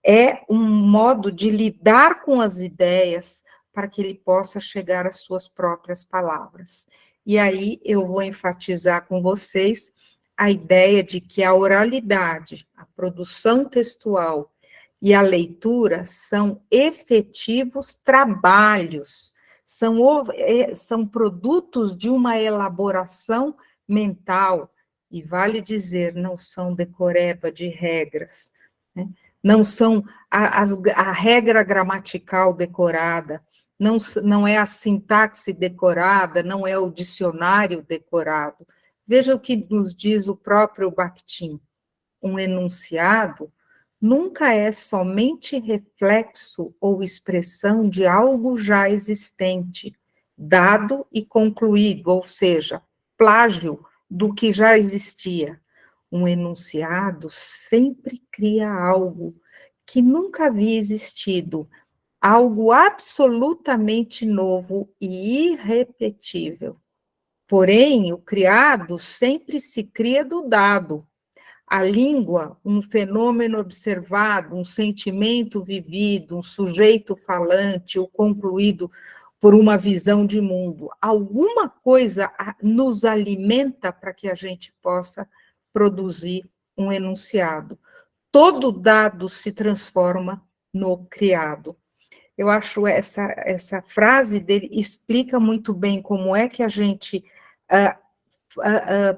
é um modo de lidar com as ideias para que ele possa chegar às suas próprias palavras. E aí eu vou enfatizar com vocês a ideia de que a oralidade, a produção textual e a leitura são efetivos trabalhos, são produtos de uma elaboração mental, e vale dizer, não são decoreba de regras, né? Não são a regra gramatical decorada, não é a sintaxe decorada, não é o dicionário decorado. Veja o que nos diz o próprio Bakhtin. Um enunciado nunca é somente reflexo ou expressão de algo já existente, dado e concluído, ou seja, plágio do que já existia. Um enunciado sempre cria algo que nunca havia existido, algo absolutamente novo e irrepetível. Porém, o criado sempre se cria do dado. A língua, um fenômeno observado, um sentimento vivido, um sujeito falante, o concluído por uma visão de mundo. Alguma coisa nos alimenta para que a gente possa produzir um enunciado. Todo dado se transforma no criado. Eu acho essa frase dele explica muito bem como é que a gente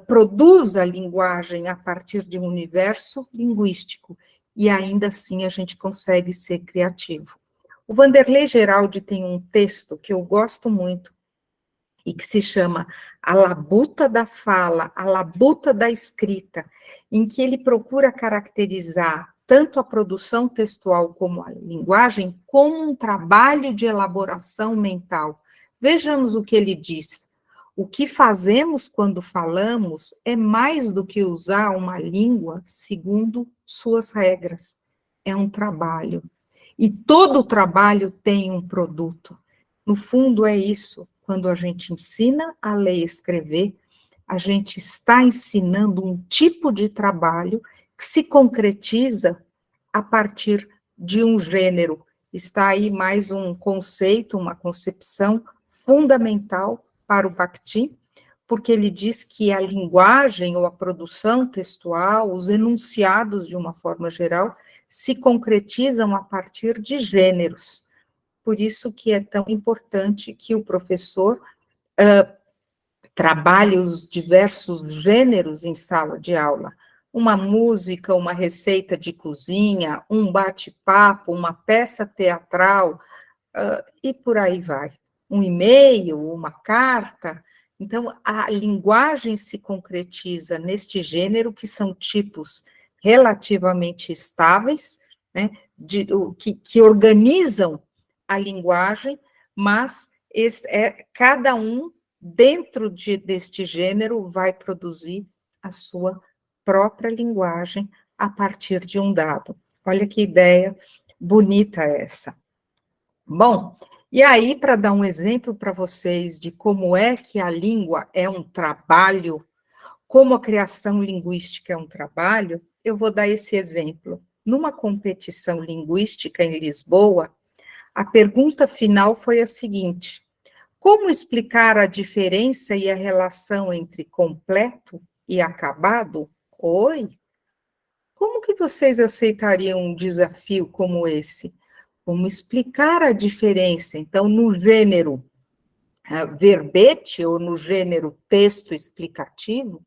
produz a linguagem a partir de um universo linguístico, e ainda assim a gente consegue ser criativo. O Vanderlei Geraldi tem um texto que eu gosto muito, e que se chama A Labuta da Fala, a Labuta da Escrita, em que ele procura caracterizar tanto a produção textual como a linguagem como um trabalho de elaboração mental. Vejamos o que ele diz. O que fazemos quando falamos é mais do que usar uma língua segundo suas regras. É um trabalho. E todo trabalho tem um produto. No fundo, é isso. Quando a gente ensina a ler e escrever, a gente está ensinando um tipo de trabalho que se concretiza a partir de um gênero. Está aí mais um conceito, uma concepção fundamental para o Bakhtin, porque ele diz que a linguagem ou a produção textual, os enunciados de uma forma geral, se concretizam a partir de gêneros. Por isso que é tão importante que o professor trabalhe os diversos gêneros em sala de aula. Uma música, uma receita de cozinha, um bate-papo, uma peça teatral, e por aí vai. Um e-mail, uma carta. Então, a linguagem se concretiza neste gênero, que são tipos relativamente estáveis, né, que organizam a linguagem, mas cada um, dentro deste gênero, vai produzir a sua própria linguagem a partir de um dado. Olha que ideia bonita essa. Bom, e aí, para dar um exemplo para vocês de como é que a língua é um trabalho, como a criação linguística é um trabalho, eu vou dar esse exemplo. Numa competição linguística em Lisboa, a pergunta final foi a seguinte: como explicar a diferença e a relação entre completo e acabado? Oi? Como que vocês aceitariam um desafio como esse? Como explicar a diferença, então, no gênero verbete ou no gênero texto explicativo?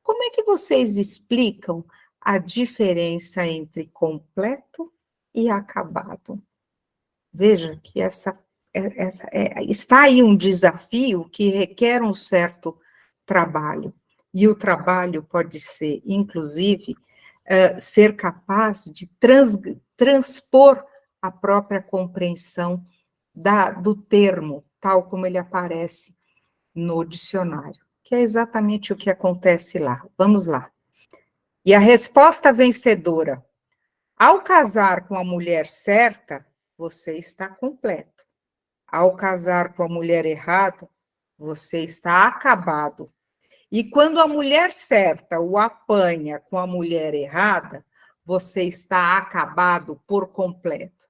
Como é que vocês explicam a diferença entre completo e acabado? Veja que está aí um desafio que requer um certo trabalho, e o trabalho pode ser, inclusive, ser capaz de transpor a própria compreensão do termo, tal como ele aparece no dicionário, que é exatamente o que acontece lá. Vamos lá. E a resposta vencedora: ao casar com a mulher certa, você está completo. Ao casar com a mulher errada, você está acabado. E quando a mulher certa o apanha com a mulher errada, você está acabado por completo.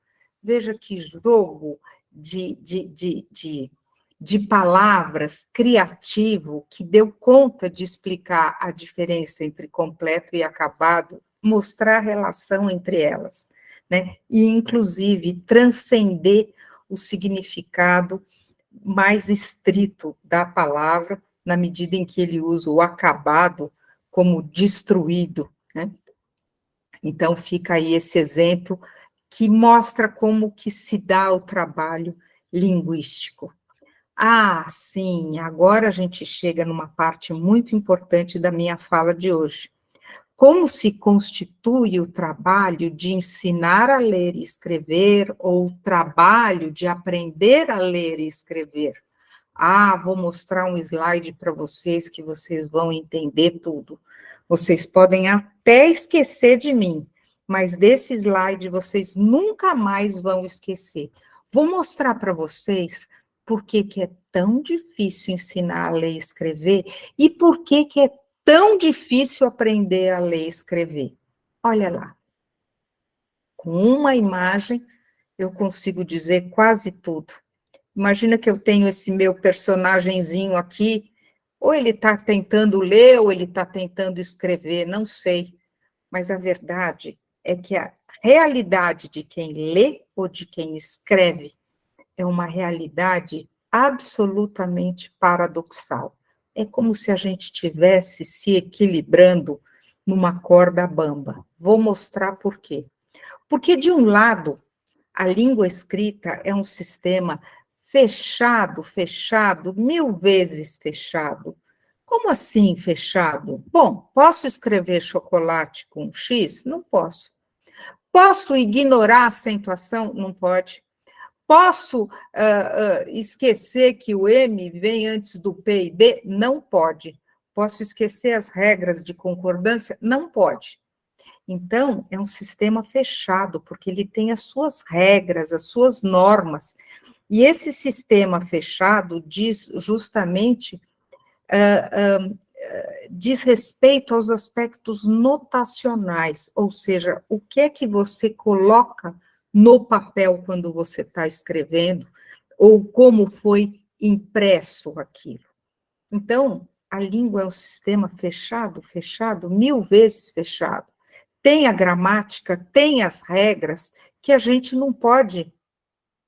Veja que jogo de palavras criativo que deu conta de explicar a diferença entre completo e acabado, mostrar a relação entre elas, né? E, inclusive, transcender o significado mais estrito da palavra, na medida em que ele usa o acabado como destruído, né? Então, fica aí esse exemplo que mostra como que se dá o trabalho linguístico. Ah, sim, agora a gente chega numa parte muito importante da minha fala de hoje. Como se constitui o trabalho de ensinar a ler e escrever, ou o trabalho de aprender a ler e escrever? Ah, vou mostrar um slide para vocês que vocês vão entender tudo. Vocês podem até esquecer de mim, mas desse slide vocês nunca mais vão esquecer. Vou mostrar para vocês por que é tão difícil ensinar a ler e escrever e por que é tão difícil aprender a ler e escrever. Olha lá. Com uma imagem, eu consigo dizer quase tudo. Imagina que eu tenho esse meu personagenzinho aqui, ou ele está tentando ler, ou ele está tentando escrever, não sei. Mas a verdade é que a realidade de quem lê ou de quem escreve é uma realidade absolutamente paradoxal. É como se a gente estivesse se equilibrando numa corda bamba. Vou mostrar por quê. Porque, de um lado, a língua escrita é um sistema fechado, 1000 vezes fechado. Como assim fechado? Bom, posso escrever chocolate com X? Não posso. Posso ignorar a acentuação? Não pode. Posso esquecer que o M vem antes do P e B? Não pode. Posso esquecer as regras de concordância? Não pode. Então, é um sistema fechado, porque ele tem as suas regras, as suas normas. E esse sistema fechado diz justamente, diz respeito aos aspectos notacionais, ou seja, o que é que você coloca no papel quando você está escrevendo, ou como foi impresso aquilo. Então, a língua é um sistema fechado, 1000 vezes fechado. Tem a gramática, tem as regras que a gente não pode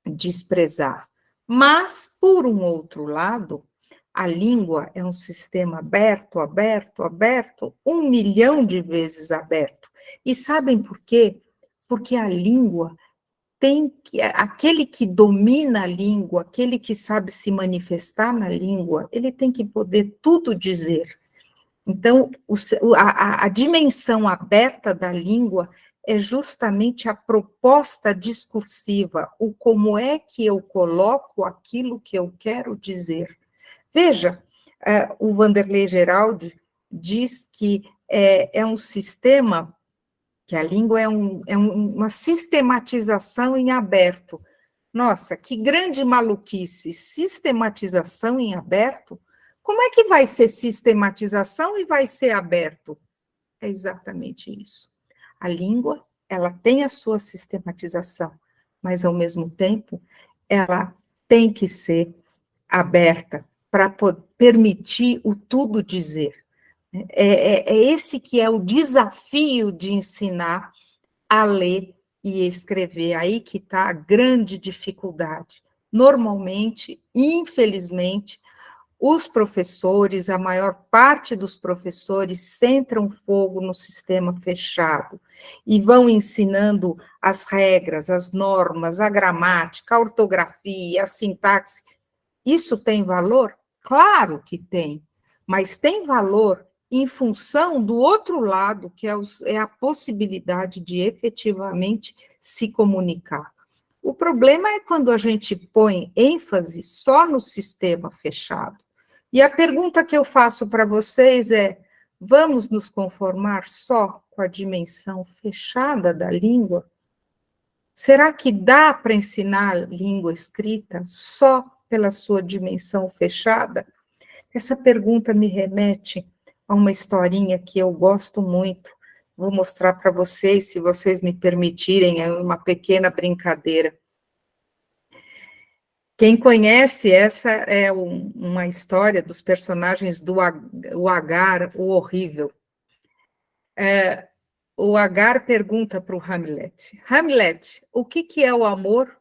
desprezar. Mas, por um outro lado, a língua é um sistema aberto, 1 milhão de vezes aberto. E sabem por quê? Porque a língua tem que, aquele que domina a língua, aquele que sabe se manifestar na língua, ele tem que poder tudo dizer. Então, a dimensão aberta da língua é justamente a proposta discursiva, o como é que eu coloco aquilo que eu quero dizer. Veja, o Vanderlei Geraldi diz que é um sistema, que a língua é uma sistematização em aberto. Nossa, que grande maluquice, sistematização em aberto? Como é que vai ser sistematização e vai ser aberto? É exatamente isso. A língua, ela tem a sua sistematização, mas, ao mesmo tempo, ela tem que ser aberta para permitir o tudo dizer. É esse que é o desafio de ensinar a ler e escrever. Aí que está a grande dificuldade. Normalmente, infelizmente, os professores, a maior parte dos professores, centram fogo no sistema fechado e vão ensinando as regras, as normas, a gramática, a ortografia, a sintaxe. Isso tem valor? Claro que tem, mas tem valor em função do outro lado, que é a possibilidade de efetivamente se comunicar. O problema é quando a gente põe ênfase só no sistema fechado. E a pergunta que eu faço para vocês é: vamos nos conformar só com a dimensão fechada da língua? Será que dá para ensinar língua escrita só pela sua dimensão fechada? Essa pergunta me remete a uma historinha que eu gosto muito. Vou mostrar para vocês, se vocês me permitirem, é uma pequena brincadeira. Quem conhece, essa é uma história dos personagens do Agar, o Horrível. O Agar pergunta para o Hamlet: Hamlet, o que é o amor?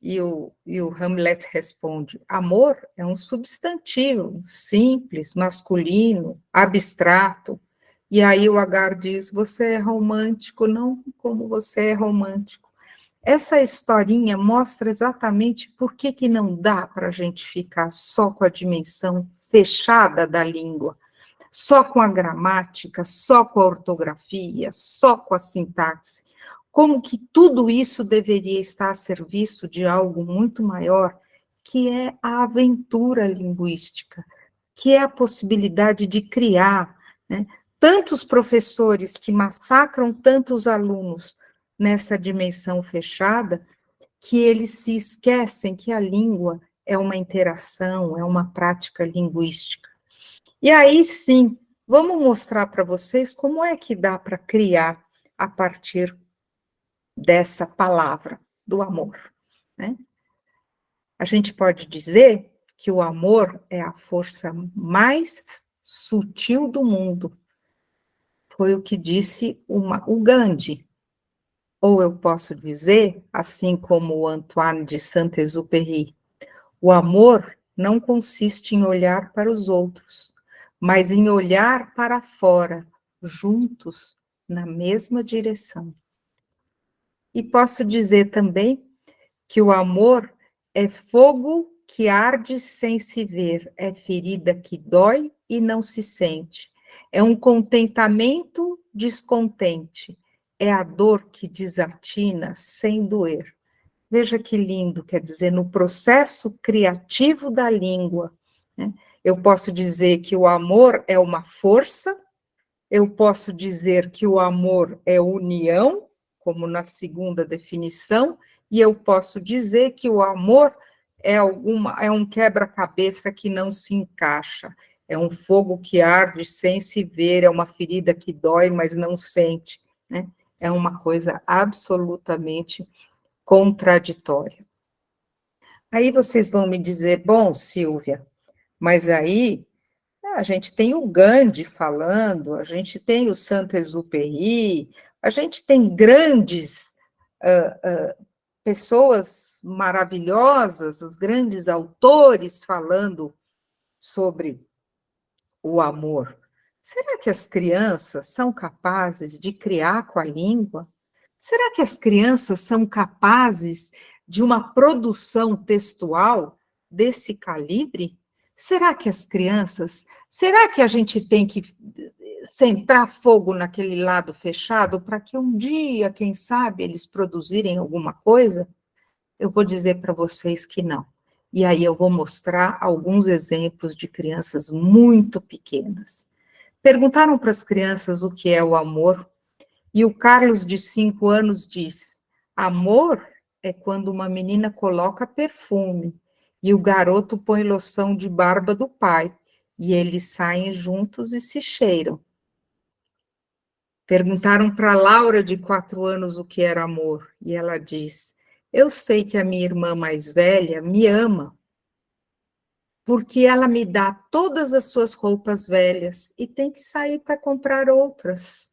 E o Hamlet responde: amor é um substantivo simples, masculino, abstrato. E aí o Agar diz: você é romântico, não como você é romântico. Essa historinha mostra exatamente por que não dá para a gente ficar só com a dimensão fechada da língua, só com a gramática, só com a ortografia, só com a sintaxe. Como que tudo isso deveria estar a serviço de algo muito maior, que é a aventura linguística, que é a possibilidade de criar, né? Tantos professores que massacram tantos alunos nessa dimensão fechada, que eles se esquecem que a língua é uma interação, é uma prática linguística. E aí sim, vamos mostrar para vocês como é que dá para criar a partir dessa palavra, do amor, né? A gente pode dizer que o amor é a força mais sutil do mundo. Foi o que disse o Gandhi. Ou eu posso dizer, assim como o Antoine de Saint-Exupéry, o amor não consiste em olhar para os outros, mas em olhar para fora, juntos, na mesma direção. E posso dizer também que o amor é fogo que arde sem se ver, é ferida que dói e não se sente, é um contentamento descontente, é a dor que desatina sem doer. Veja que lindo, quer dizer, no processo criativo da língua, né? Eu posso dizer que o amor é uma força, eu posso dizer que o amor é união, como na segunda definição, e eu posso dizer que o amor é um quebra-cabeça que não se encaixa, é um fogo que arde sem se ver, é uma ferida que dói, mas não sente, né? É uma coisa absolutamente contraditória. Aí vocês vão me dizer, bom, Silvia, mas aí a gente tem o Gandhi falando, a gente tem o Saint-Exupéry, a gente tem grandes pessoas maravilhosas, os grandes autores falando sobre o amor. Será que as crianças são capazes de criar com a língua? Será que as crianças são capazes de uma produção textual desse calibre? Será que será que a gente tem que centrar fogo naquele lado fechado para que um dia, quem sabe, eles produzirem alguma coisa? Eu vou dizer para vocês que não. E aí eu vou mostrar alguns exemplos de crianças muito pequenas. Perguntaram para as crianças o que é o amor, e o Carlos, de 5 anos, diz: amor é quando uma menina coloca perfume e o garoto põe loção de barba do pai, e eles saem juntos e se cheiram. Perguntaram para Laura, de 4 anos, o que era amor, e ela diz: eu sei que a minha irmã mais velha me ama, porque ela me dá todas as suas roupas velhas e tem que sair para comprar outras.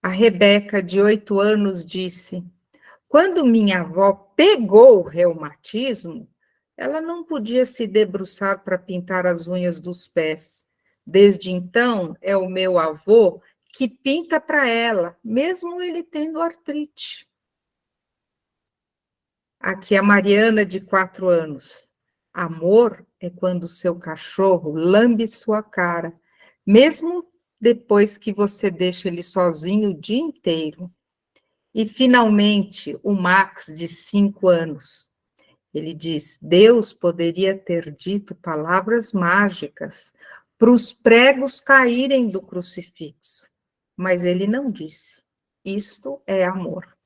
A Rebeca, de 8 anos, disse: quando minha avó pegou o reumatismo, ela não podia se debruçar para pintar as unhas dos pés. Desde então, é o meu avô que pinta para ela, mesmo ele tendo artrite. Aqui a Mariana, de 4 anos. Amor é quando o seu cachorro lambe sua cara, mesmo depois que você deixa ele sozinho o dia inteiro. E, finalmente, o Max, de 5 anos. Ele diz: Deus poderia ter dito palavras mágicas para os pregos caírem do crucifixo, mas ele não disse. Isto é amor.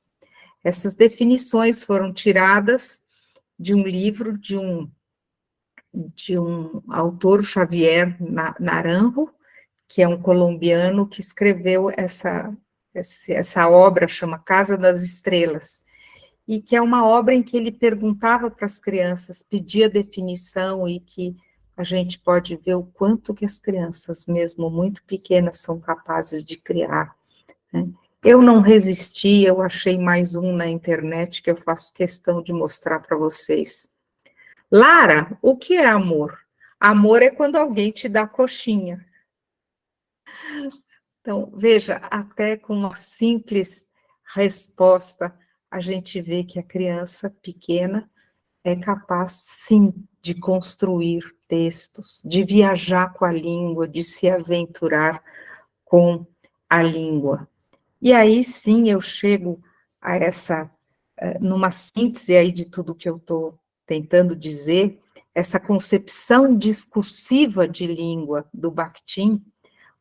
Essas definições foram tiradas de um livro de um autor, Xavier Naranjo, que é um colombiano que escreveu essa obra, chama Casa das Estrelas, e que é uma obra em que ele perguntava para as crianças, pedia definição, e que a gente pode ver o quanto que as crianças, mesmo muito pequenas, são capazes de criar, né? Eu não resisti, eu achei mais um na internet que eu faço questão de mostrar para vocês. Lara, o que é amor? Amor é quando alguém te dá coxinha. Então, veja, até com uma simples resposta, a gente vê que a criança pequena é capaz, sim, de construir textos, de viajar com a língua, de se aventurar com a língua. E aí, sim, eu chego a essa numa síntese aí de tudo que eu estou tentando dizer, essa concepção discursiva de língua do Bakhtin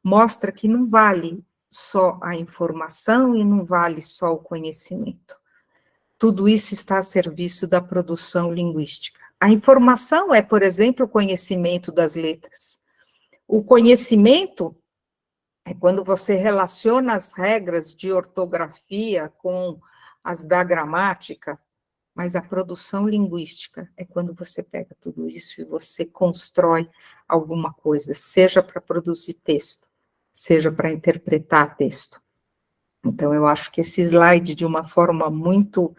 mostra que não vale só a informação e não vale só o conhecimento. Tudo isso está a serviço da produção linguística. A informação é, por exemplo, o conhecimento das letras. O conhecimento é quando você relaciona as regras de ortografia com as da gramática, mas a produção linguística é quando você pega tudo isso e você constrói alguma coisa, seja para produzir texto, seja para interpretar texto. Então, eu acho que esse slide, de uma forma muito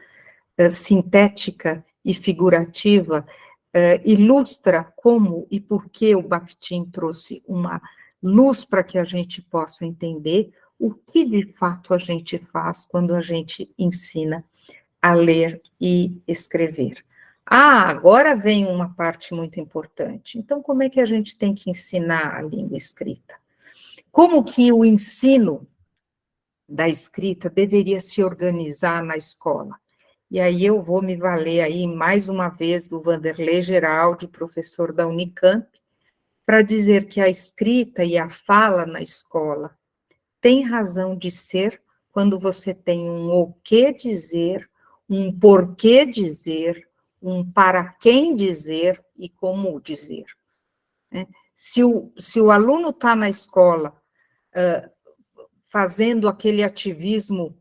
sintética e figurativa, ilustra como e por que o Bakhtin trouxe uma luz para que a gente possa entender o que de fato a gente faz quando a gente ensina a ler e escrever. Agora vem uma parte muito importante. Então, como é que a gente tem que ensinar a língua escrita? Como que o ensino da escrita deveria se organizar na escola? E aí eu vou me valer aí mais uma vez do Vanderlei Geraldi, professor da Unicamp, para dizer que a escrita e a fala na escola tem razão de ser quando você tem um o que dizer, um porquê dizer, um para quem dizer e como dizer. Se o aluno está na escola fazendo aquele ativismo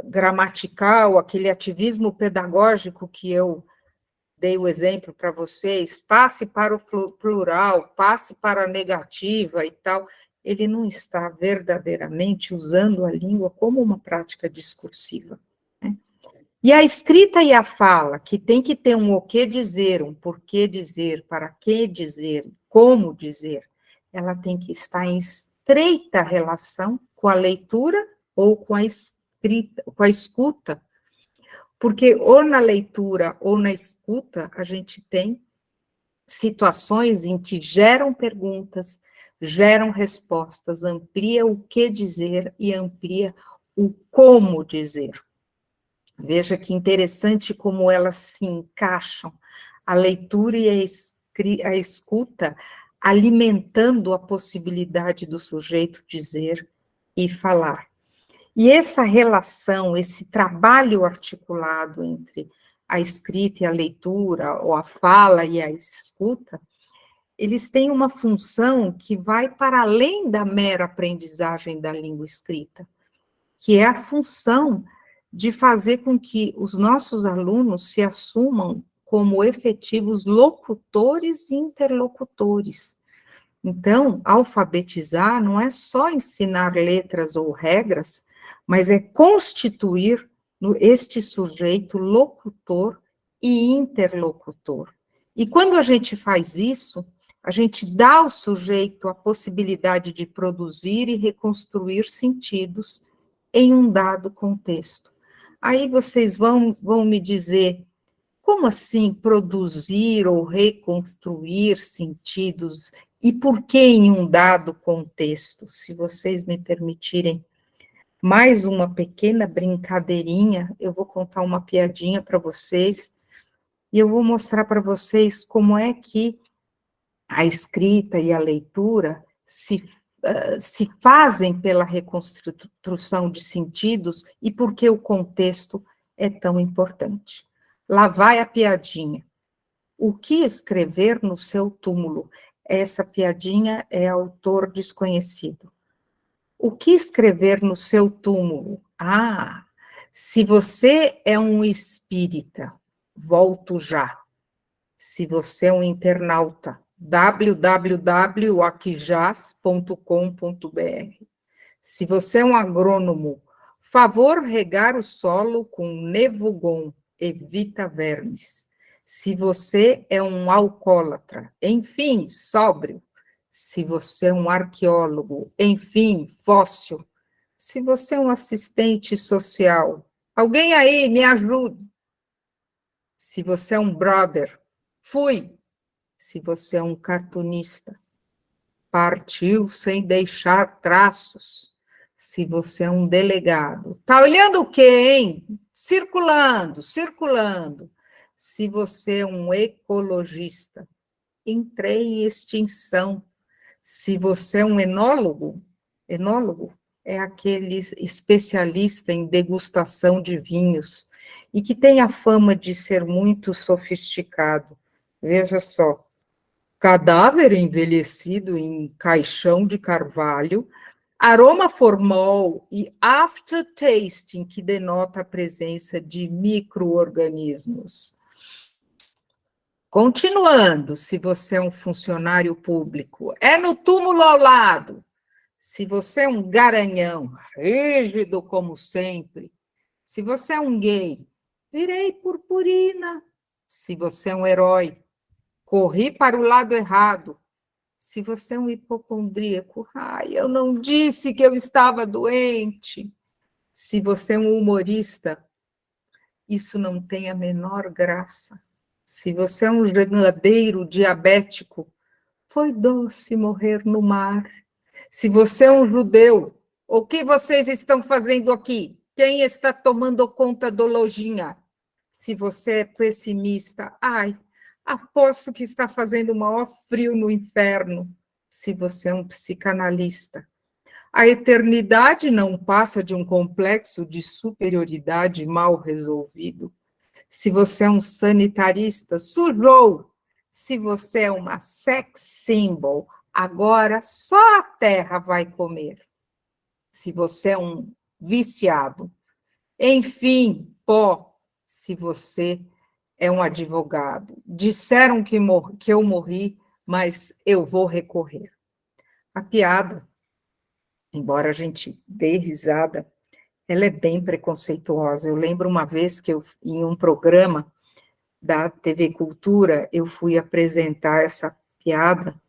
gramatical, aquele ativismo pedagógico que eu dei o exemplo para vocês, passe para o plural, passe para a negativa e tal, ele não está verdadeiramente usando a língua como uma prática discursiva. Né? E a escrita e a fala, que tem que ter um o que dizer, um porquê dizer, para que dizer, como dizer, ela tem que estar em estreita relação com a leitura ou com a escrita, com a escuta, porque ou na leitura ou na escuta a gente tem situações em que geram perguntas, geram respostas, amplia o que dizer e amplia o como dizer. Veja que interessante como elas se encaixam, a leitura e a escuta, alimentando a possibilidade do sujeito dizer e falar. E essa relação, esse trabalho articulado entre a escrita e a leitura, ou a fala e a escuta, eles têm uma função que vai para além da mera aprendizagem da língua escrita, que é a função de fazer com que os nossos alunos se assumam como efetivos locutores e interlocutores. Então, alfabetizar não é só ensinar letras ou regras, mas é constituir este sujeito locutor e interlocutor. E quando a gente faz isso, a gente dá ao sujeito a possibilidade de produzir e reconstruir sentidos em um dado contexto. Aí vocês vão me dizer, como assim produzir ou reconstruir sentidos? E por que em um dado contexto? Se vocês me permitirem mais uma pequena brincadeirinha, eu vou contar uma piadinha para vocês, e eu vou mostrar para vocês como é que a escrita e a leitura se fazem pela reconstrução de sentidos e por que o contexto é tão importante. Lá vai a piadinha. O que escrever no seu túmulo? Essa piadinha é autor desconhecido. O que escrever no seu túmulo? Se você é um espírita, volto já. Se você é um internauta, www.aquijaz.com.br. Se você é um agrônomo, favor regar o solo com Nevugon, evita vermes. Se você é um alcoólatra, enfim, sóbrio. Se você é um arqueólogo, enfim, fóssil. Se você é um assistente social, alguém aí me ajude. Se você é um brother, fui. Se você é um cartunista, partiu sem deixar traços. Se você é um delegado, tá olhando o quê, hein? circulando, circulando. Se você é um ecologista, entrei em extinção. Se você é um enólogo é aquele especialista em degustação de vinhos e que tem a fama de ser muito sofisticado. Veja só, cadáver envelhecido em caixão de carvalho, aroma formol e aftertasting, que denota a presença de micro-organismos. Continuando, se você é um funcionário público, é no túmulo ao lado. Se você é um garanhão, rígido como sempre. Se você é um gay, virei purpurina. Se você é um herói, corri para o lado errado. Se você é um hipocondríaco, ai, eu não disse que eu estava doente. Se você é um humorista, isso não tem a menor graça. Se você é um jangadeiro diabético, foi doce morrer no mar. Se você é um judeu, o que vocês estão fazendo aqui? Quem está tomando conta do lojinha? Se você é pessimista, ai, aposto que está fazendo o maior frio no inferno. Se você é um psicanalista, a eternidade não passa de um complexo de superioridade mal resolvido. Se você é um sanitarista, sujou. Se você é uma sex symbol, agora só a terra vai comer. Se você é um viciado, enfim, pó. Se você é um advogado, disseram que eu morri, mas eu vou recorrer. A piada, embora a gente dê risada, ela é bem preconceituosa. Eu lembro uma vez que em um programa da TV Cultura, eu fui apresentar essa piada,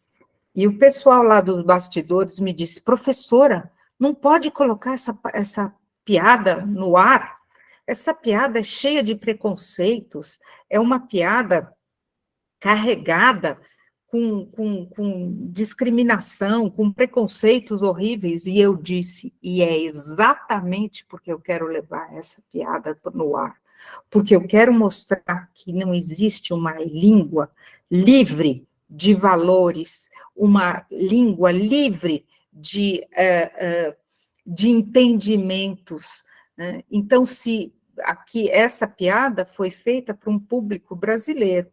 e o pessoal lá dos bastidores me disse, professora, não pode colocar essa piada no ar? Essa piada é cheia de preconceitos, é uma piada carregada com discriminação, com preconceitos horríveis, e eu disse, e é exatamente porque eu quero levar essa piada no ar, porque eu quero mostrar que não existe uma língua livre de valores, uma língua livre de entendimentos. Né? Então, se aqui essa piada foi feita para um público brasileiro,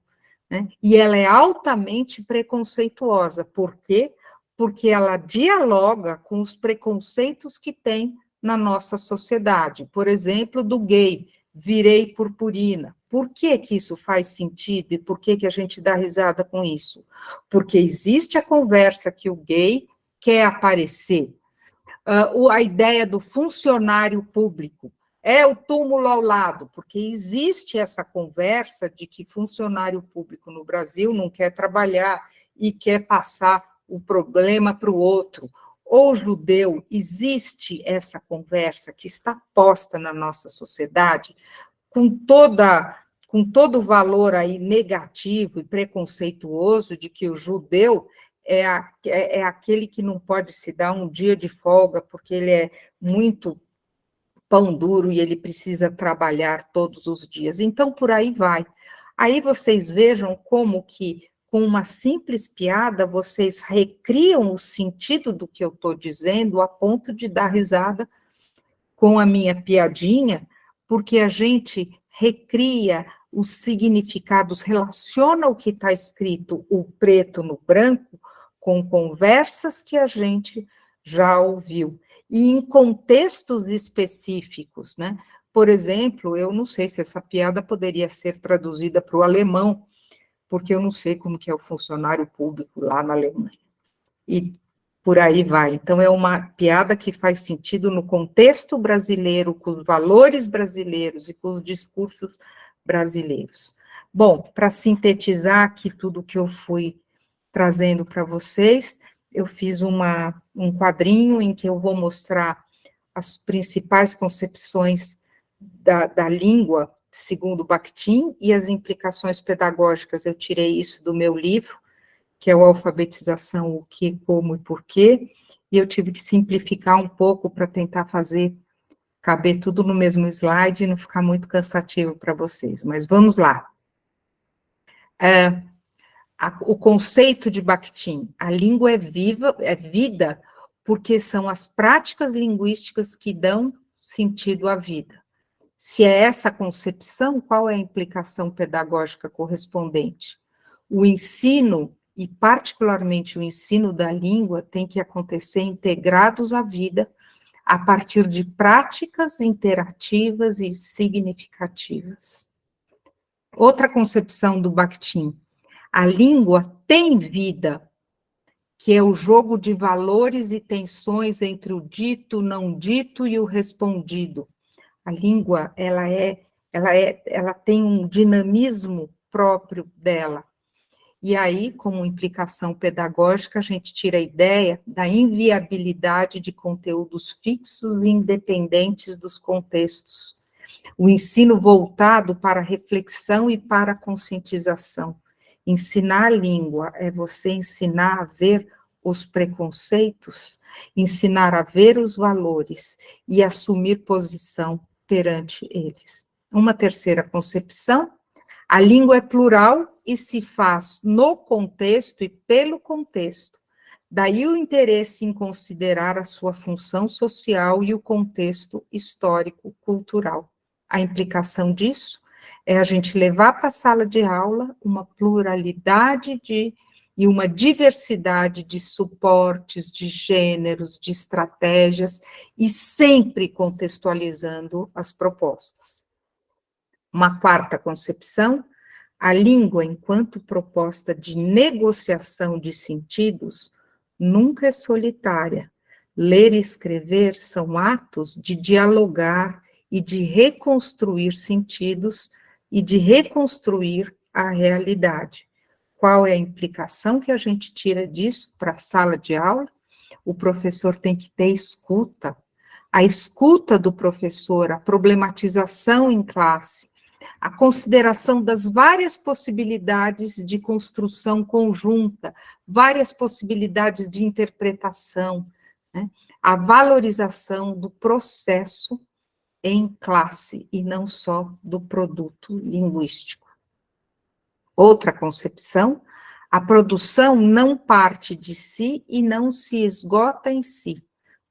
né? E ela é altamente preconceituosa. Por quê? Porque ela dialoga com os preconceitos que tem na nossa sociedade. Por exemplo, do gay, virei purpurina. Por que que isso faz sentido e por que que a gente dá risada com isso? Porque existe a conversa que o gay quer aparecer. A ideia do funcionário público é o túmulo ao lado, porque existe essa conversa de que funcionário público no Brasil não quer trabalhar e quer passar o problema para o outro. Ou judeu, existe essa conversa que está posta na nossa sociedade com todo o valor aí negativo e preconceituoso de que o judeu é aquele que não pode se dar um dia de folga porque ele é muito pão duro e ele precisa trabalhar todos os dias. Então, por aí vai. Aí vocês vejam como que, com uma simples piada, vocês recriam o sentido do que eu estou dizendo a ponto de dar risada com a minha piadinha, porque a gente recria os significados, relaciona o que está escrito, o preto no branco, com conversas que a gente já ouviu. E em contextos específicos, né? Por exemplo, eu não sei se essa piada poderia ser traduzida para o alemão, porque eu não sei como que é o funcionário público lá na Alemanha. E por aí vai. Então, é uma piada que faz sentido no contexto brasileiro, com os valores brasileiros e com os discursos brasileiros. Bom, para sintetizar aqui tudo que eu fui trazendo para vocês, eu fiz um quadrinho em que eu vou mostrar as principais concepções da língua, segundo Bakhtin, e as implicações pedagógicas. Eu tirei isso do meu livro, que é o Alfabetização, o que, como e porquê, e eu tive que simplificar um pouco para tentar fazer caber tudo no mesmo slide e não ficar muito cansativo para vocês, mas vamos lá. O conceito de Bakhtin, a língua é viva, é vida, porque são as práticas linguísticas que dão sentido à vida. Se é essa a concepção, qual é a implicação pedagógica correspondente? O ensino, e particularmente o ensino da língua, tem que acontecer integrados à vida, a partir de práticas interativas e significativas. Outra concepção do Bakhtin, a língua tem vida, que é o jogo de valores e tensões entre o dito, o não dito e o respondido. A língua, ela tem um dinamismo próprio dela. E aí, como implicação pedagógica, a gente tira a ideia da inviabilidade de conteúdos fixos e independentes dos contextos. O ensino voltado para a reflexão e para a conscientização. Ensinar a língua é você ensinar a ver os preconceitos, ensinar a ver os valores e assumir posição perante eles. Uma terceira concepção, a língua é plural e se faz no contexto e pelo contexto. Daí o interesse em considerar a sua função social e o contexto histórico-cultural. A implicação disso é a gente levar para a sala de aula uma pluralidade e uma diversidade de suportes, de gêneros, de estratégias, e sempre contextualizando as propostas. Uma quarta concepção, a língua, enquanto proposta de negociação de sentidos, nunca é solitária. Ler e escrever são atos de dialogar e de reconstruir sentidos e de reconstruir a realidade. Qual é a implicação que a gente tira disso para a sala de aula? O professor tem que ter escuta. A escuta do professor, a problematização em classe, a consideração das várias possibilidades de construção conjunta, várias possibilidades de interpretação, né? A valorização do processo em classe e não só do produto linguístico. Outra concepção, a produção não parte de si e não se esgota em si.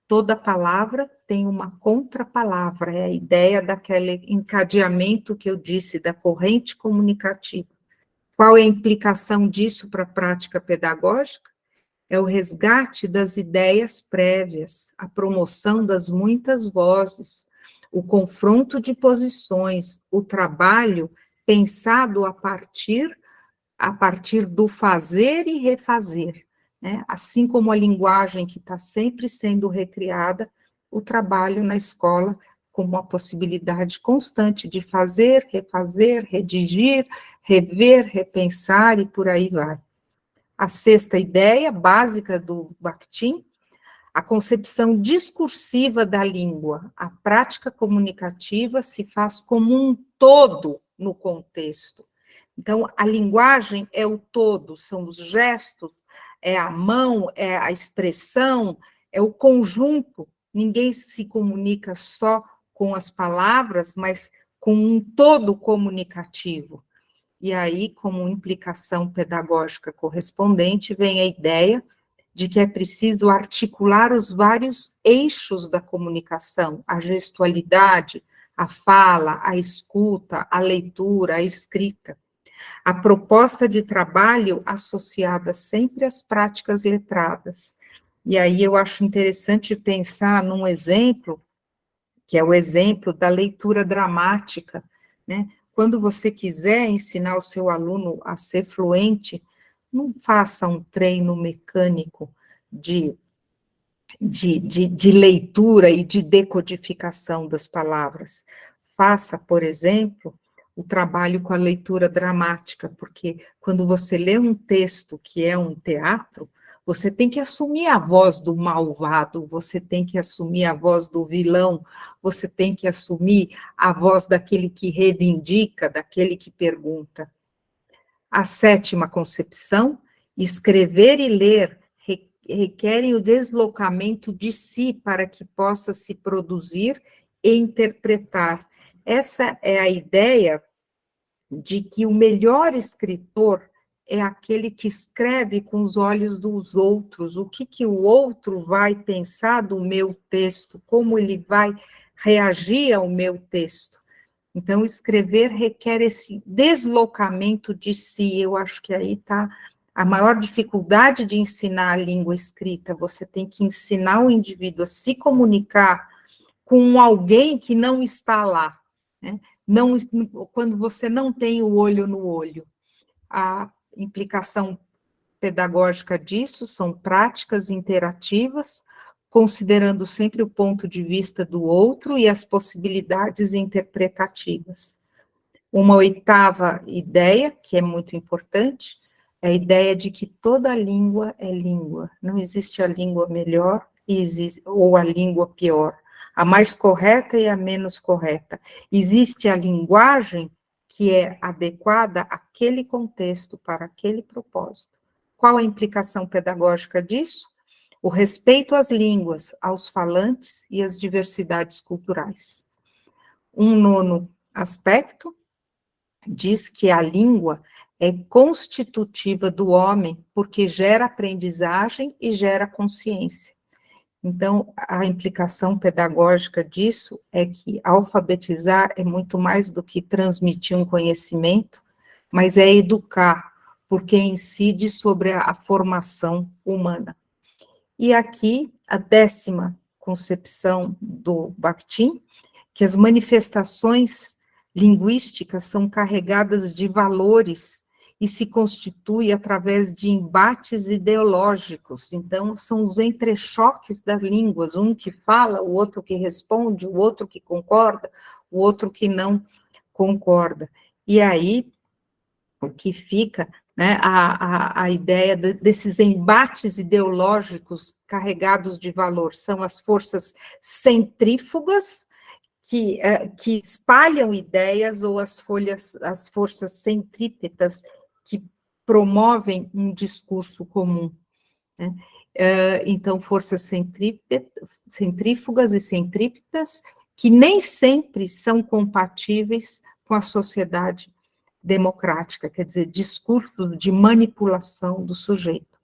Toda palavra tem uma contrapalavra, é a ideia daquele encadeamento que eu disse, da corrente comunicativa. Qual é a implicação disso para a prática pedagógica? É o resgate das ideias prévias, a promoção das muitas vozes, o confronto de posições, o trabalho pensado a partir do fazer e refazer, né? Assim como a linguagem que está sempre sendo recriada, o trabalho na escola como uma possibilidade constante de fazer, refazer, redigir, rever, repensar e por aí vai. A sexta ideia básica do Bakhtin, a concepção discursiva da língua, a prática comunicativa se faz como um todo no contexto. Então, a linguagem é o todo, são os gestos, é a mão, é a expressão, é o conjunto. Ninguém se comunica só com as palavras, mas com um todo comunicativo. E aí, como implicação pedagógica correspondente, vem a ideia de que é preciso articular os vários eixos da comunicação, a gestualidade, a fala, a escuta, a leitura, a escrita. A proposta de trabalho associada sempre às práticas letradas. E aí eu acho interessante pensar num exemplo, que é o exemplo da leitura dramática, né? Quando você quiser ensinar o seu aluno a ser fluente, não faça um treino mecânico de leitura e de decodificação das palavras. Faça, por exemplo, o trabalho com a leitura dramática, porque quando você lê um texto que é um teatro, você tem que assumir a voz do malvado, você tem que assumir a voz do vilão, você tem que assumir a voz daquele que reivindica, daquele que pergunta. A sétima concepção, escrever e ler requerem o deslocamento de si para que possa se produzir interpretar. Essa é a ideia de que o melhor escritor é aquele que escreve com os olhos dos outros, o que o outro vai pensar do meu texto, como ele vai reagir ao meu texto. Então, escrever requer esse deslocamento de si, eu acho que aí está a maior dificuldade de ensinar a língua escrita, você tem que ensinar o indivíduo a se comunicar com alguém que não está lá, né? Não, quando você não tem o olho no olho. A implicação pedagógica disso são práticas interativas, considerando sempre o ponto de vista do outro e as possibilidades interpretativas. Uma oitava ideia, que é muito importante, é a ideia de que toda língua é língua. Não existe a língua melhor ou a língua pior, a mais correta e a menos correta. Existe a linguagem que é adequada àquele contexto, para aquele propósito. Qual a implicação pedagógica disso? O respeito às línguas, aos falantes e às diversidades culturais. Um nono aspecto diz que a língua é constitutiva do homem, porque gera aprendizagem e gera consciência. Então, a implicação pedagógica disso é que alfabetizar é muito mais do que transmitir um conhecimento, mas é educar, porque incide sobre a formação humana. E aqui, a 10ª concepção do Bakhtin, que as manifestações linguísticas são carregadas de valores e se constitui através de embates ideológicos. Então, são os entrechoques das línguas, um que fala, o outro que responde, o outro que concorda, o outro que não concorda. E aí, o que fica, né, a ideia desses embates ideológicos carregados de valor são as forças centrífugas, que espalham ideias, ou as forças centrípetas, que promovem um discurso comum, né? Então, forças centrífugas e centrípetas, que nem sempre são compatíveis com a sociedade democrática, quer dizer, discursos de manipulação do sujeito.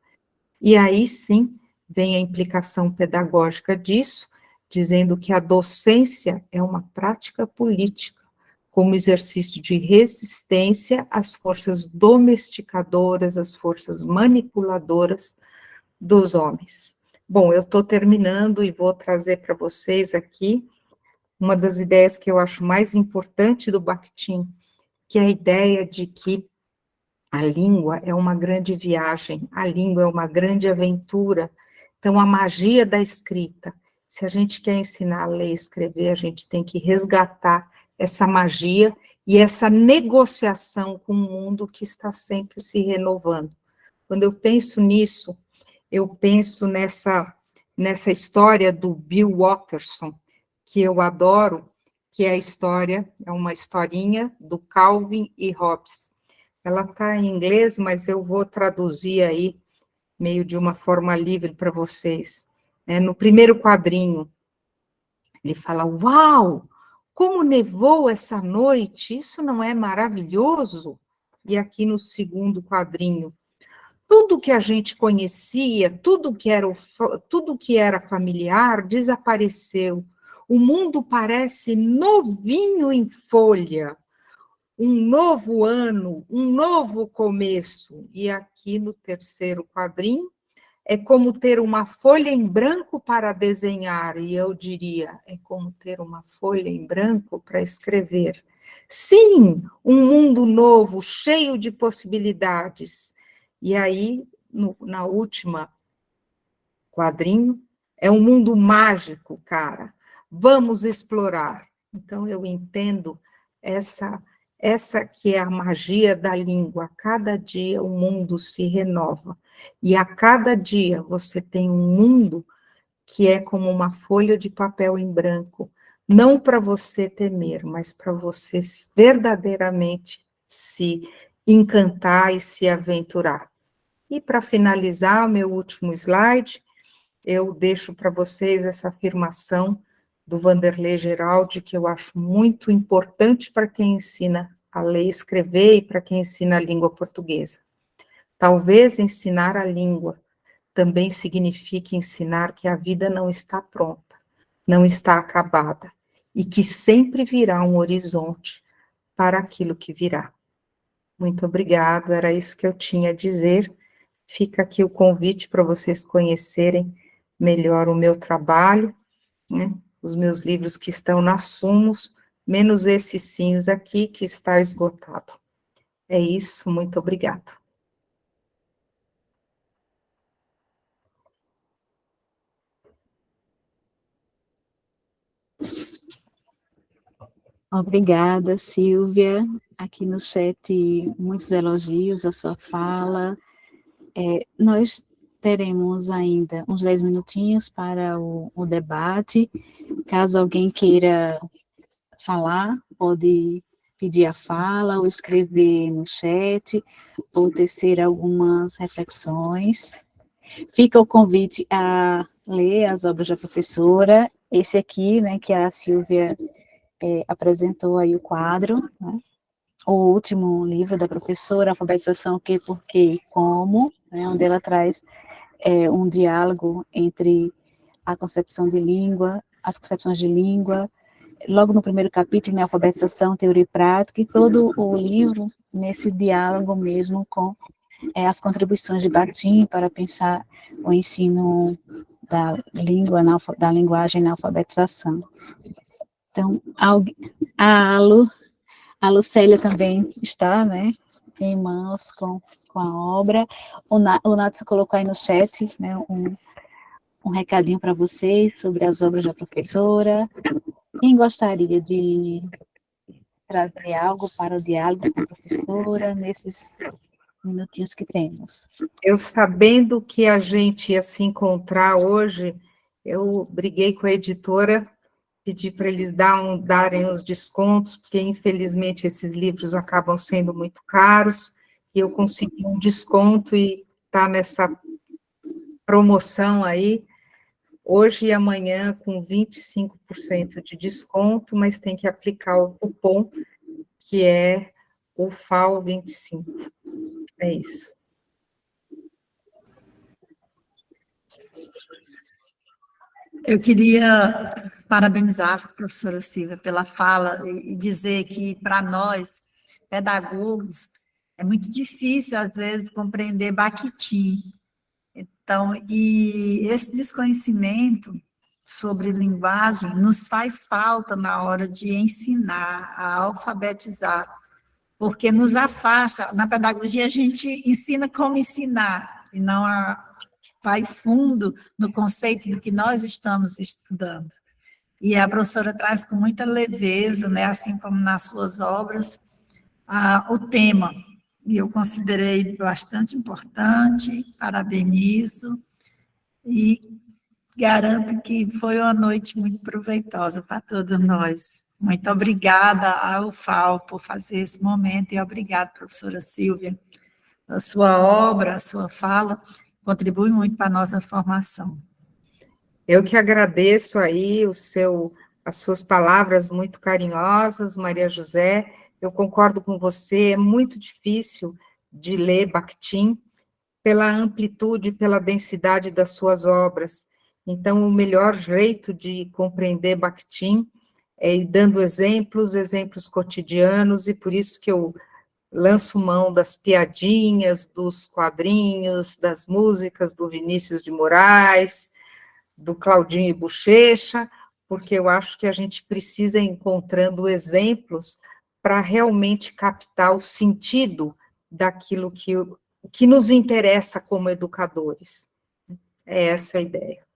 E aí, sim, vem a implicação pedagógica disso, dizendo que a docência é uma prática política, como exercício de resistência às forças domesticadoras, às forças manipuladoras dos homens. Bom, eu estou terminando e vou trazer para vocês aqui uma das ideias que eu acho mais importante do Bakhtin, que é a ideia de que a língua é uma grande viagem, a língua é uma grande aventura. Então, a magia da escrita, se a gente quer ensinar a ler e escrever, a gente tem que resgatar essa magia e essa negociação com o mundo que está sempre se renovando. Quando eu penso nisso, eu penso nessa história do Bill Watterson, que eu adoro, que é a história, é uma historinha do Calvin e Hobbes. Ela está em inglês, mas eu vou traduzir aí, meio de uma forma livre para vocês. No primeiro quadrinho, ele fala, uau, como nevou essa noite, isso não é maravilhoso? E aqui no segundo quadrinho, tudo que a gente conhecia, tudo que era familiar, desapareceu. O mundo parece novinho em folha, um novo ano, um novo começo. E aqui no terceiro quadrinho, é como ter uma folha em branco para desenhar, e eu diria, é como ter uma folha em branco para escrever. Sim, um mundo novo, cheio de possibilidades. E aí, na última quadrinho, é um mundo mágico, cara. Vamos explorar. Então, eu entendo essa que é a magia da língua. Cada dia o mundo se renova. E a cada dia você tem um mundo que é como uma folha de papel em branco, não para você temer, mas para você verdadeiramente se encantar e se aventurar. E para finalizar, meu último slide, eu deixo para vocês essa afirmação do Vanderlei Geraldi, que eu acho muito importante para quem ensina a ler e escrever e para quem ensina a língua portuguesa. Talvez ensinar a língua também signifique ensinar que a vida não está pronta, não está acabada, e que sempre virá um horizonte para aquilo que virá. Muito obrigada, era isso que eu tinha a dizer. Fica aqui o convite para vocês conhecerem melhor o meu trabalho, né? Os meus livros que estão na Sumos, menos esse cinza aqui que está esgotado. É isso, muito obrigada. Obrigada, Silvia. Aqui no chat, muitos elogios à sua fala. Nós teremos ainda uns 10 minutinhos para o debate. Caso alguém queira falar, pode pedir a fala ou escrever no chat, ou tecer algumas reflexões. Fica o convite a ler as obras da professora. Esse aqui, né, que a Silvia apresentou aí o quadro, né? O último livro da professora, Alfabetização, o que, por quê e como, né, onde ela traz um diálogo entre a concepção de língua, as concepções de língua, logo no primeiro capítulo, né, Alfabetização, Teoria e Prática, e todo o livro nesse diálogo mesmo com as contribuições de Bakhtin para pensar o ensino da língua, da linguagem na alfabetização. Então, a Lucélia também está, né, em mãos com a obra. O Natsu colocou aí no chat, né, um recadinho para vocês sobre as obras da professora. Quem gostaria de trazer algo para o diálogo com a professora nesses minutinhos que temos? Eu, sabendo que a gente ia se encontrar hoje, eu briguei com a editora, pedi para eles darem os descontos, porque infelizmente esses livros acabam sendo muito caros, e eu consegui um desconto e está nessa promoção aí, hoje e amanhã com 25% de desconto, mas tem que aplicar o cupom, que é o FAO25. É isso. Eu queria parabenizar a professora Silvia pela fala e dizer que, para nós, pedagogos, é muito difícil, às vezes, compreender Bakhtin. Então, e esse desconhecimento sobre linguagem nos faz falta na hora de ensinar, a alfabetizar, porque nos afasta. Na pedagogia, a gente ensina como ensinar, e não vai fundo no conceito do que nós estamos estudando. E a professora traz com muita leveza, né, assim como nas suas obras, o tema. E eu considerei bastante importante, parabenizo, e garanto que foi uma noite muito proveitosa para todos nós. Muito obrigada ao FAO por fazer esse momento, e obrigada, professora Silvia. A sua obra, a sua fala, contribui muito para a nossa formação. Eu que agradeço aí as suas palavras muito carinhosas, Maria José. Eu concordo com você, é muito difícil de ler Bakhtin pela amplitude, pela densidade das suas obras. Então, o melhor jeito de compreender Bakhtin é ir dando exemplos cotidianos, e por isso que eu lanço mão das piadinhas, dos quadrinhos, das músicas do Vinícius de Moraes, do Claudinho e Bochecha, porque eu acho que a gente precisa ir encontrando exemplos para realmente captar o sentido daquilo que nos interessa como educadores. É essa a ideia.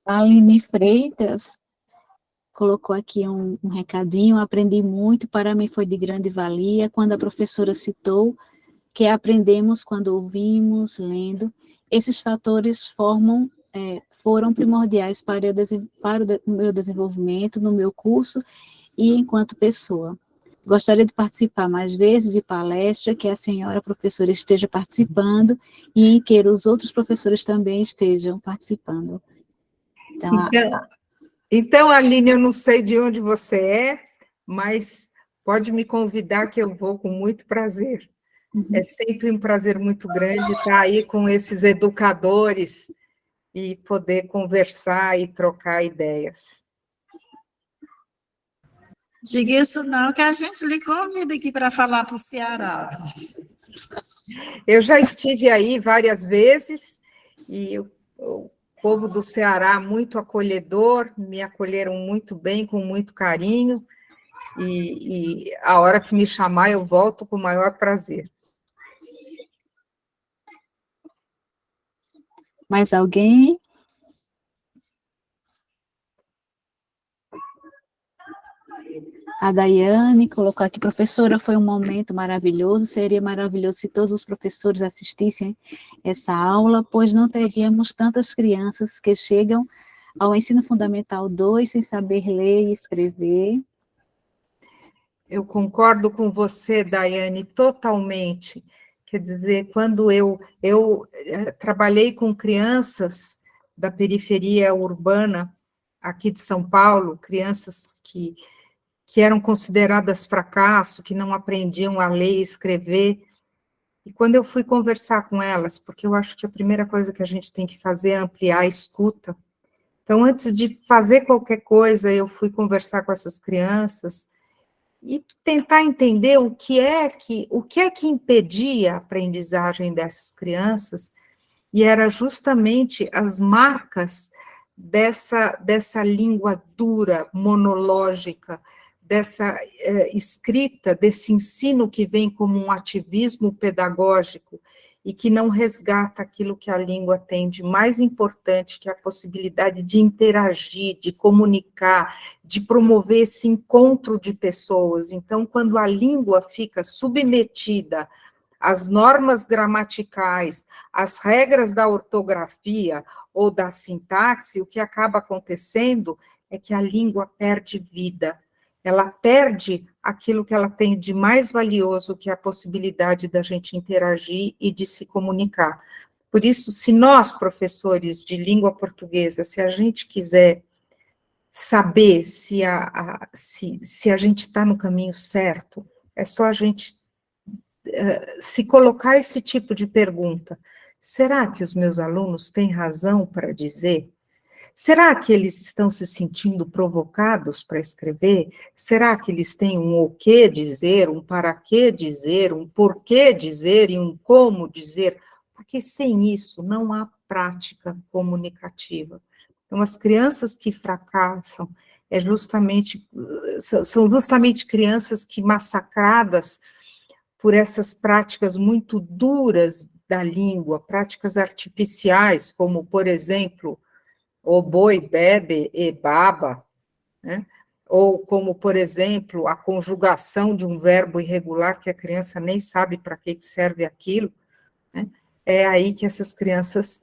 A Aline Freitas colocou aqui um recadinho: aprendi muito, para mim foi de grande valia, quando a professora citou que aprendemos quando ouvimos, lendo. Esses fatores foram primordiais para o meu desenvolvimento, no meu curso e enquanto pessoa. Gostaria de participar mais vezes de palestra que a senhora professora esteja participando e em que os outros professores também estejam participando. Então, Aline, eu não sei de onde você é, mas pode me convidar que eu vou com muito prazer. É sempre um prazer muito grande estar aí com esses educadores e poder conversar e trocar ideias. Diga isso não, que a gente lhe convida aqui para falar para o Ceará. Eu já estive aí várias vezes e o povo do Ceará muito acolhedor, me acolheram muito bem, com muito carinho, e a hora que me chamar eu volto com o maior prazer. Mais alguém? A Daiane colocou aqui, professora, foi um momento maravilhoso, seria maravilhoso se todos os professores assistissem essa aula, pois não teríamos tantas crianças que chegam ao ensino fundamental 2 sem saber ler e escrever. Eu concordo com você, Daiane, totalmente. Quer dizer, quando eu trabalhei com crianças da periferia urbana aqui de São Paulo, crianças que eram consideradas fracasso, que não aprendiam a ler e escrever. E quando eu fui conversar com elas, porque eu acho que a primeira coisa que a gente tem que fazer é ampliar a escuta. Então, antes de fazer qualquer coisa, eu fui conversar com essas crianças e tentar entender o que é que impedia a aprendizagem dessas crianças, e era justamente as marcas dessa língua dura, monológica, dessa escrita, desse ensino que vem como um ativismo pedagógico e que não resgata aquilo que a língua tem de mais importante, que é a possibilidade de interagir, de comunicar, de promover esse encontro de pessoas. Então, quando a língua fica submetida às normas gramaticais, às regras da ortografia ou da sintaxe, o que acaba acontecendo é que a língua perde vida. Ela perde aquilo que ela tem de mais valioso, que é a possibilidade da gente interagir e de se comunicar. Por isso, se nós, professores de língua portuguesa, se a gente quiser saber se a gente está no caminho certo, é só a gente se colocar esse tipo de pergunta. Será que os meus alunos têm razão para dizer? Será que eles estão se sentindo provocados para escrever? Será que eles têm um o que dizer, um para que dizer, um porquê dizer e um como dizer? Porque sem isso não há prática comunicativa. Então, as crianças que fracassam são justamente crianças que, massacradas por essas práticas muito duras da língua, práticas artificiais, como, por exemplo, o boi bebe e baba, né? Ou como, por exemplo, a conjugação de um verbo irregular que a criança nem sabe para que serve aquilo, né? É aí que essas crianças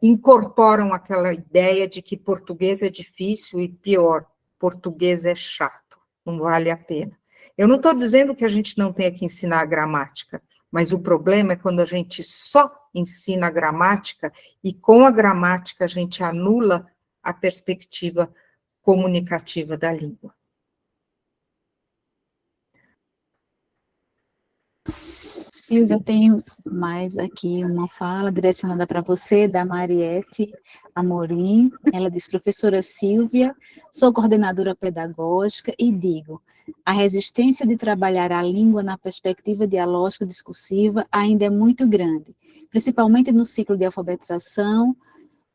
incorporam aquela ideia de que português é difícil e, pior, português é chato, não vale a pena. Eu não estou dizendo que a gente não tenha que ensinar a gramática, mas o problema é quando a gente só ensina a gramática e com a gramática a gente anula a perspectiva comunicativa da língua. Silvia, eu tenho mais aqui uma fala direcionada para você, da Mariette Amorim. Ela diz, professora Silvia, sou coordenadora pedagógica e digo, a resistência de trabalhar a língua na perspectiva dialógica discursiva ainda é muito grande, principalmente no ciclo de alfabetização,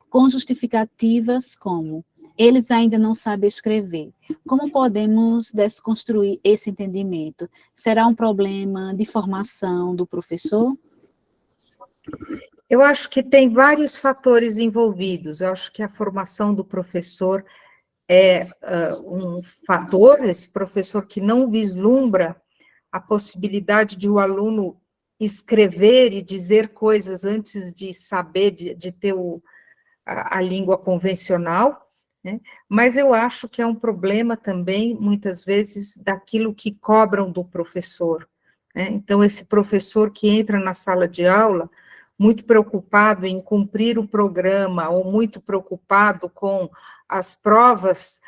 com justificativas como eles ainda não sabem escrever. Como podemos desconstruir esse entendimento? Será um problema de formação do professor? Eu acho que tem vários fatores envolvidos. Eu acho que a formação do professor é um fator, esse professor que não vislumbra a possibilidade de o aluno escrever e dizer coisas antes de saber, de ter a língua convencional. né? Mas eu acho que é um problema também, muitas vezes, daquilo que cobram do professor, né? Então, esse professor que entra na sala de aula muito preocupado em cumprir o programa, ou muito preocupado com as provas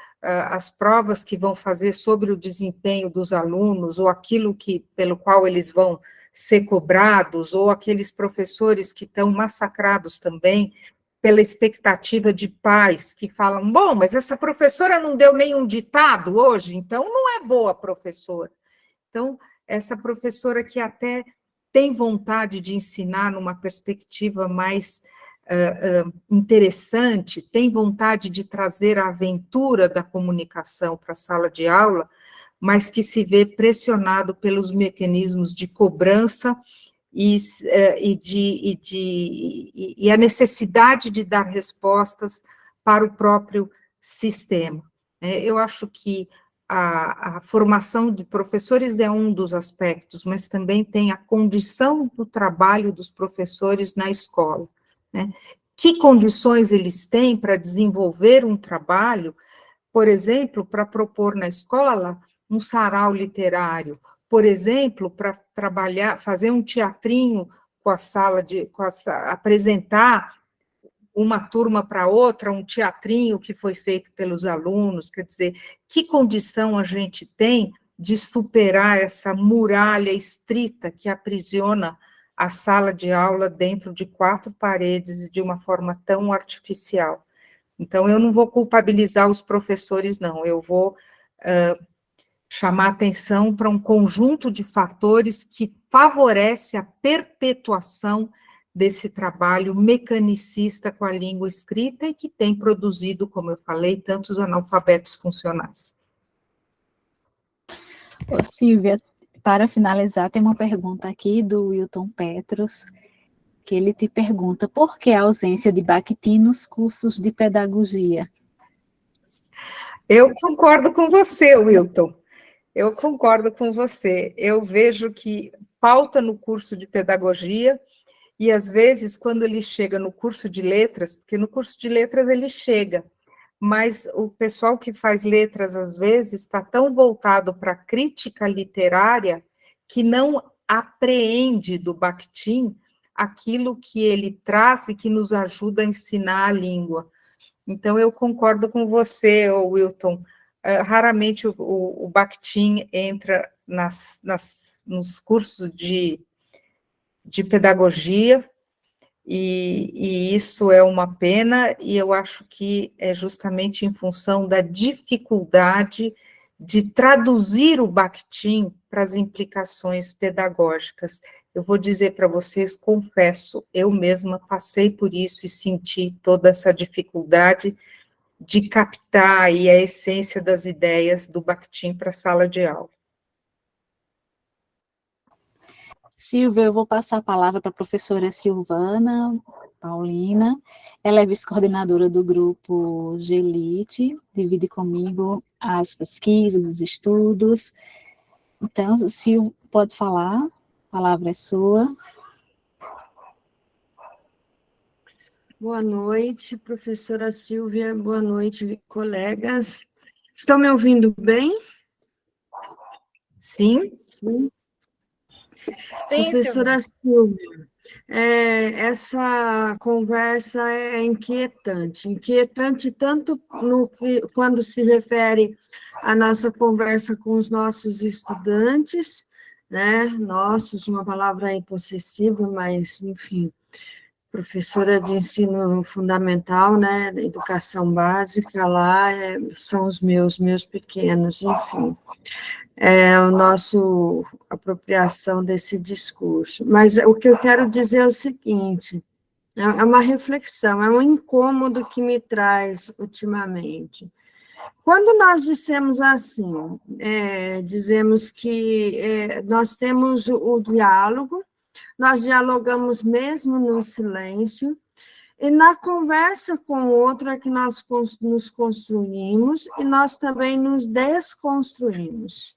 que vão fazer sobre o desempenho dos alunos, ou aquilo pelo qual eles vão ser cobrados, ou aqueles professores que estão massacrados também pela expectativa de pais que falam, bom, mas essa professora não deu nenhum ditado hoje, então não é boa professora. Então, essa professora que até tem vontade de ensinar numa perspectiva mais interessante, tem vontade de trazer a aventura da comunicação para a sala de aula, mas que se vê pressionado pelos mecanismos de cobrança e a necessidade de dar respostas para o próprio sistema. Eu acho que a formação de professores é um dos aspectos, mas também tem a condição do trabalho dos professores na escola, né? Que condições eles têm para desenvolver um trabalho, por exemplo, para propor na escola um sarau literário, por exemplo, para trabalhar, fazer um teatrinho apresentar uma turma para outra, um teatrinho que foi feito pelos alunos, quer dizer, que condição a gente tem de superar essa muralha estrita que aprisiona a sala de aula dentro de 4 paredes de uma forma tão artificial. Então, eu não vou culpabilizar os professores, não, eu vou chamar atenção para um conjunto de fatores que favorece a perpetuação desse trabalho mecanicista com a língua escrita e que tem produzido, como eu falei, tantos analfabetos funcionais. Ô, Silvia, para finalizar, tem uma pergunta aqui do Wilton Petros, que ele te pergunta por que a ausência de Bakhtin nos cursos de pedagogia? Eu concordo com você, Wilton. Eu concordo com você. Eu vejo que falta no curso de pedagogia, e às vezes, quando ele chega no curso de letras, porque no curso de letras ele chega, mas o pessoal que faz letras, às vezes, está tão voltado para a crítica literária que não apreende do Bakhtin aquilo que ele traz e que nos ajuda a ensinar a língua. Então, eu concordo com você, Wilton. Raramente o Bakhtin entra nos cursos de pedagogia, e isso é uma pena, e eu acho que é justamente em função da dificuldade de traduzir o Bakhtin para as implicações pedagógicas. Eu vou dizer para vocês, confesso, eu mesma passei por isso e senti toda essa dificuldade de captar aí a essência das ideias do Bakhtin para a sala de aula. Silvia, eu vou passar a palavra para a professora Silvana Paulina. Ela é vice-coordenadora do grupo GELIT, divide comigo as pesquisas, os estudos. Então, Sil, pode falar, a palavra é sua. Boa noite, professora Silvia, boa noite, colegas. Estão me ouvindo bem? Sim? Sim. Sim, Professora Silvia, essa conversa é inquietante tanto quando se refere à nossa conversa com os nossos estudantes, né? Nossos, uma palavra impossessiva, mas, enfim, professora de ensino fundamental, né, da educação básica, lá são os meus pequenos, enfim, a nossa apropriação desse discurso. Mas o que eu quero dizer é o seguinte, é uma reflexão, é um incômodo que me traz ultimamente. Quando nós dissemos assim, dizemos que nós temos o diálogo, nós dialogamos mesmo no silêncio, e na conversa com o outro é que nós nos construímos e nós também nos desconstruímos.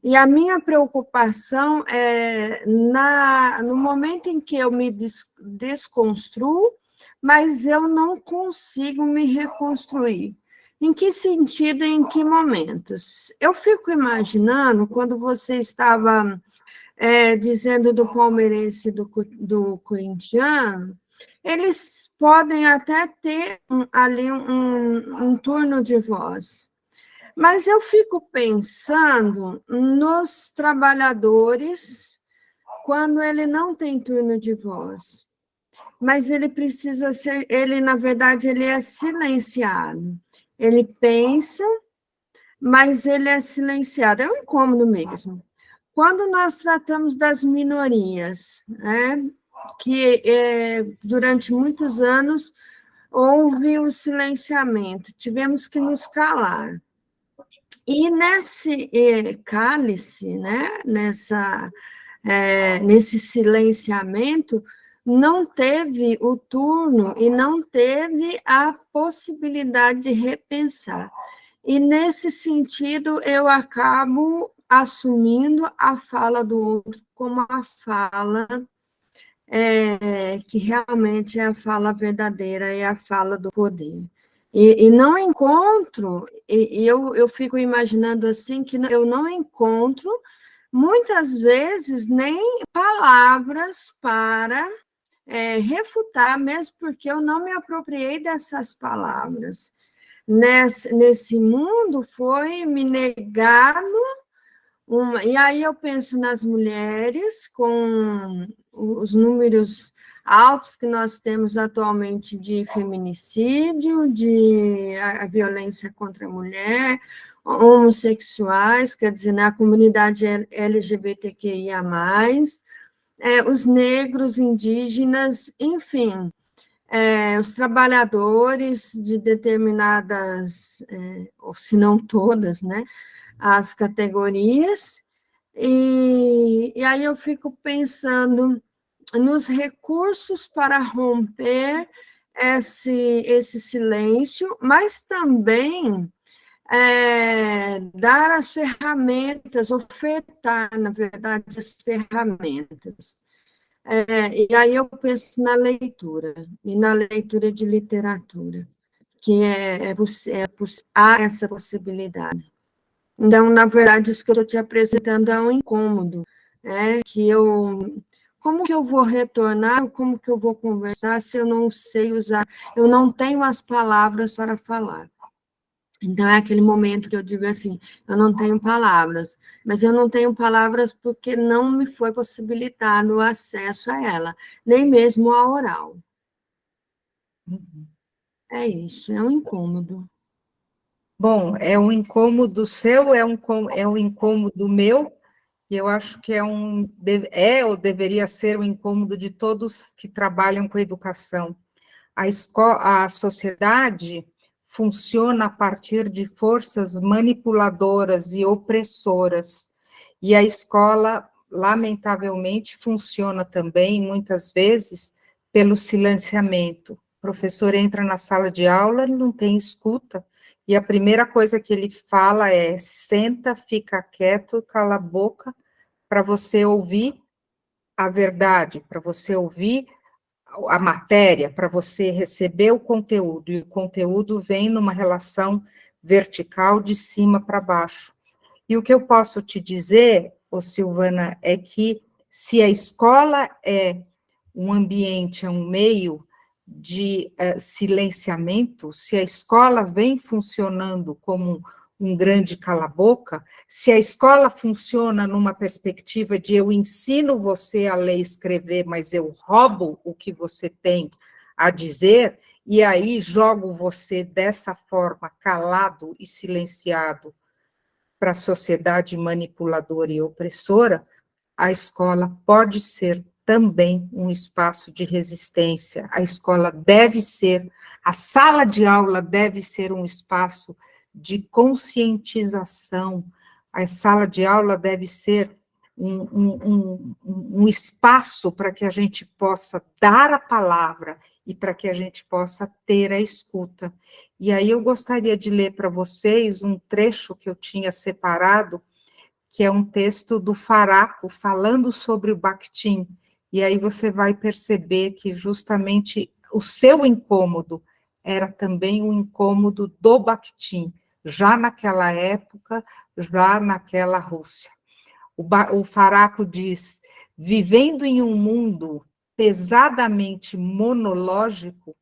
E a minha preocupação é no momento em que eu me desconstruo, mas eu não consigo me reconstruir. Em que sentido e em que momentos? Eu fico imaginando, quando você estava dizendo do palmeirense e do corintiano, eles podem até ter ali um turno de voz. Mas eu fico pensando nos trabalhadores quando ele não tem turno de voz. Mas ele precisa ser, na verdade, ele é silenciado. Ele pensa, mas ele é silenciado. É um incômodo mesmo. Quando nós tratamos das minorias, né, que durante muitos anos houve o silenciamento, tivemos que nos calar. E nesse cálice, né, nesse silenciamento, não teve o turno e não teve a possibilidade de repensar. E, nesse sentido, eu acabo assumindo a fala do outro como a fala que realmente é a fala verdadeira, é a fala do poder. E não encontro, eu fico imaginando assim, que eu não encontro, muitas vezes, nem palavras para refutar, mesmo porque eu não me apropriei dessas palavras. Nesse mundo foi me negado e aí eu penso nas mulheres, com os números altos que nós temos atualmente de feminicídio, de a violência contra a mulher, homossexuais, quer dizer, na comunidade LGBTQIA+, os negros, indígenas, enfim, os trabalhadores de determinadas, ou se não todas, né, as categorias, e aí eu fico pensando nos recursos para romper esse silêncio, mas também dar as ferramentas, ofertar, na verdade, as ferramentas. E aí eu penso na leitura, e na leitura de literatura, que há essa possibilidade. Então, na verdade, isso que eu estou te apresentando é um incômodo, como que eu vou retornar, como que eu vou conversar se eu não sei usar, eu não tenho as palavras para falar. Então, é aquele momento que eu digo assim, eu não tenho palavras, mas eu não tenho palavras porque não me foi possibilitado o acesso a ela, nem mesmo a oral. É isso, é um incômodo. Bom, é um incômodo seu, é um incômodo meu, e eu acho que ou deveria ser um incômodo de todos que trabalham com educação. A sociedade funciona a partir de forças manipuladoras e opressoras, e a escola, lamentavelmente, funciona também, muitas vezes, pelo silenciamento. O professor entra na sala de aula, ele não tem escuta, e a primeira coisa que ele fala é: senta, fica quieto, cala a boca, para você ouvir a verdade, para você ouvir a matéria, para você receber o conteúdo, e o conteúdo vem numa relação vertical de cima para baixo. E o que eu posso te dizer, Silvana, é que se a escola é um ambiente, é um meio de silenciamento, se a escola vem funcionando como um grande cala-boca, se a escola funciona numa perspectiva de eu ensino você a ler e escrever, mas eu roubo o que você tem a dizer, e aí jogo você dessa forma, calado e silenciado, para a sociedade manipuladora e opressora, a escola pode ser também um espaço de resistência. A escola deve ser, a sala de aula deve ser um espaço de conscientização. A sala de aula deve ser um espaço para que a gente possa dar a palavra e para que a gente possa ter a escuta. E aí eu gostaria de ler para vocês um trecho que eu tinha separado, que é um texto do Faraco, falando sobre o Bakhtin, e aí você vai perceber que justamente o seu incômodo era também um incômodo do Bakhtin, já naquela época, já naquela Rússia. O Faraco diz, vivendo em um mundo pesadamente monológico,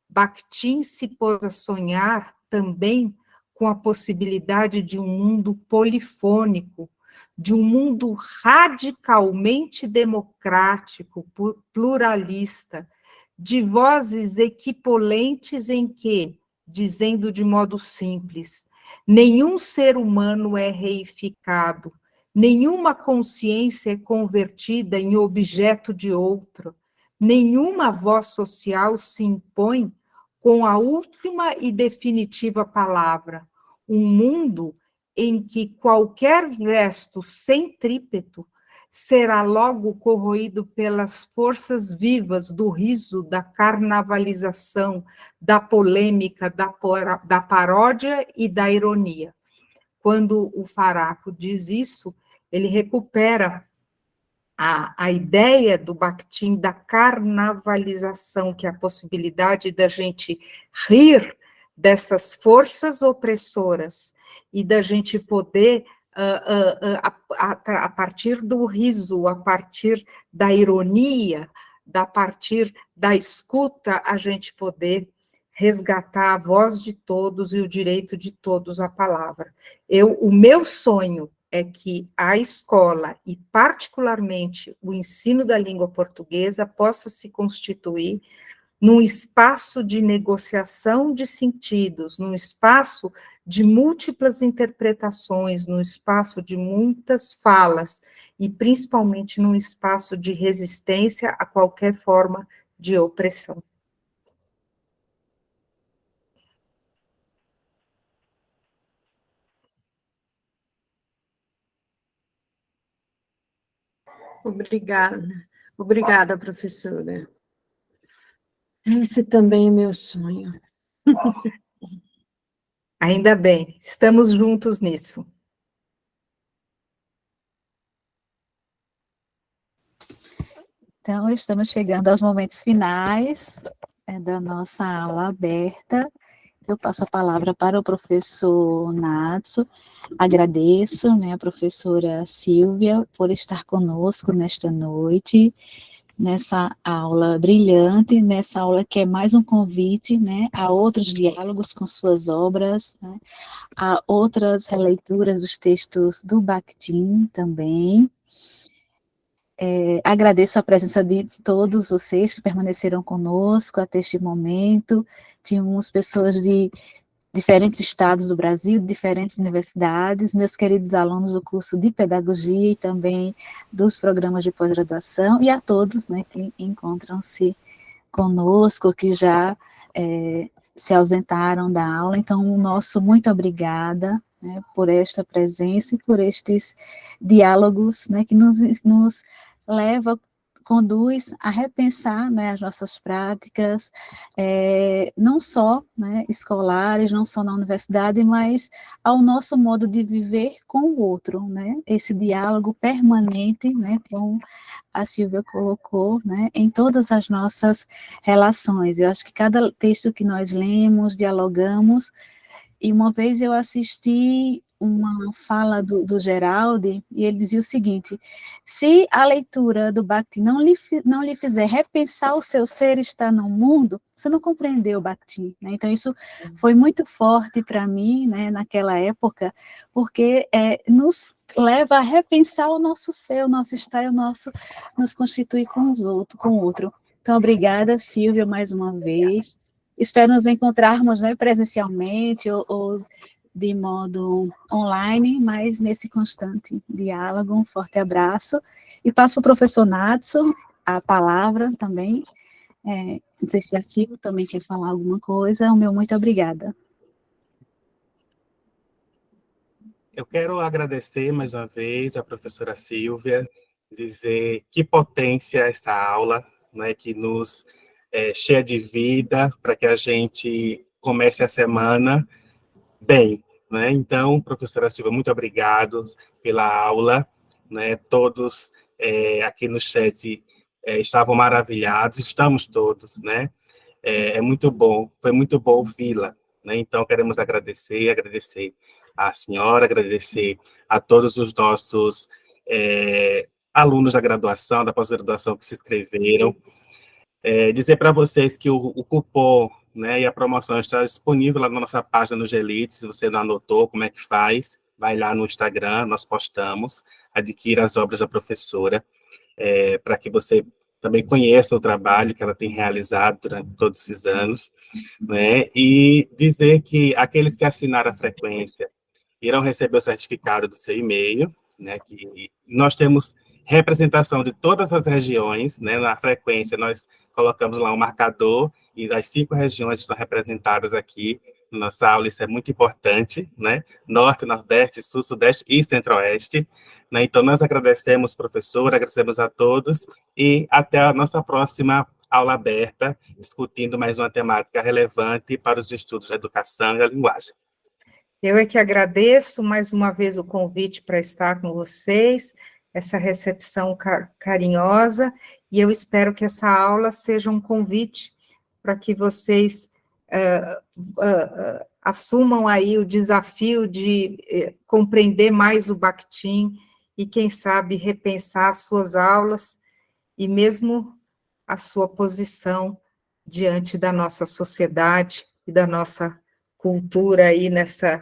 Bakhtin se pôs a sonhar também com a possibilidade de um mundo polifônico, de um mundo radicalmente democrático, pluralista, de vozes equipolentes em que, dizendo de modo simples, nenhum ser humano é reificado, nenhuma consciência é convertida em objeto de outro, nenhuma voz social se impõe com a última e definitiva palavra, um mundo em que qualquer gesto centrípeto será logo corroído pelas forças vivas do riso, da carnavalização, da polêmica, da paródia e da ironia. Quando o Faraco diz isso, ele recupera a ideia do Bakhtin da carnavalização, que é a possibilidade da gente rir dessas forças opressoras e da gente poder, a partir do riso, a partir da ironia, a partir da escuta, a gente poder resgatar a voz de todos e o direito de todos à palavra. O meu sonho é que a escola, e particularmente o ensino da língua portuguesa, possa se constituir num espaço de negociação de sentidos, num espaço de múltiplas interpretações, num espaço de muitas falas, e principalmente num espaço de resistência a qualquer forma de opressão. Obrigada, professora. Esse também é meu sonho. Ainda bem, estamos juntos nisso. Então, estamos chegando aos momentos finais da nossa aula aberta. Eu passo a palavra para o professor Natso. Agradeço, né, a professora Silvia por estar conosco nesta noite, nessa aula brilhante, nessa aula que é mais um convite, né, a outros diálogos com suas obras, né, a outras releituras dos textos do Bakhtin também. Agradeço a presença de todos vocês que permaneceram conosco até este momento. Tínhamos pessoas de diferentes estados do Brasil, de diferentes universidades, meus queridos alunos do curso de Pedagogia e também dos programas de pós-graduação, e a todos, né, que encontram-se conosco, que já se ausentaram da aula. Então, o nosso muito obrigada, né, por esta presença e por estes diálogos, né, que nos leva, conduz a repensar, né, as nossas práticas, não só, né, escolares, não só na universidade, mas ao nosso modo de viver com o outro, né, esse diálogo permanente, né, como a Silvia colocou, né, em todas as nossas relações. Eu acho que cada texto que nós lemos, dialogamos, e uma vez eu assisti uma fala do Geraldi, e ele dizia o seguinte: se a leitura do Bakhtin não lhe fizer repensar o seu ser estar no mundo, você não compreendeu o Bakhtin, né? Então isso foi muito forte para mim, né, naquela época, porque nos leva a repensar o nosso ser, o nosso estar e o nosso nos constituir com o outro. Então, obrigada, Silvia, mais uma vez. Espero nos encontrarmos, né, presencialmente ou de modo online, mas nesse constante diálogo. Um forte abraço. E passo para o professor Natso a palavra também. Não sei se a Silvia também quer falar alguma coisa. O meu muito obrigada. Eu quero agradecer mais uma vez a professora Silvia, dizer que potência essa aula, né, que nos cheia de vida, para que a gente comece a semana bem, né? Então, professora Silvia, muito obrigado pela aula, né? Todos aqui no chat estavam maravilhados, estamos todos, né? é muito bom, foi muito bom ouvi-la, né? Então, queremos agradecer à senhora, agradecer a todos os nossos alunos da graduação, da pós-graduação que se inscreveram, dizer para vocês que o cupom, né, e a promoção está disponível lá na nossa página no Gelite. Se você não anotou, como é que faz? Vai lá no Instagram, nós postamos, adquira as obras da professora, para que você também conheça o trabalho que ela tem realizado durante todos esses anos, né, e dizer que aqueles que assinaram a frequência irão receber o certificado do seu e-mail, né, que nós temos representação de todas as regiões, né, na frequência nós colocamos lá um marcador, e as 5 regiões estão representadas aqui na nossa aula. Isso é muito importante, né, Norte, Nordeste, Sul, Sudeste e Centro-Oeste, né. Então nós agradecemos, professora, agradecemos a todos, e até a nossa próxima aula aberta, discutindo mais uma temática relevante para os estudos da educação e da linguagem. Eu é que agradeço mais uma vez o convite para estar com vocês, essa recepção carinhosa, e eu espero que essa aula seja um convite para que vocês assumam aí o desafio de compreender mais o Bakhtin e, quem sabe, repensar as suas aulas e mesmo a sua posição diante da nossa sociedade e da nossa cultura aí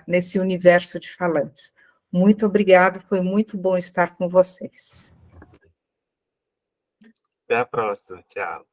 nesse universo de falantes. Muito obrigado, foi muito bom estar com vocês. Até a próxima, tchau.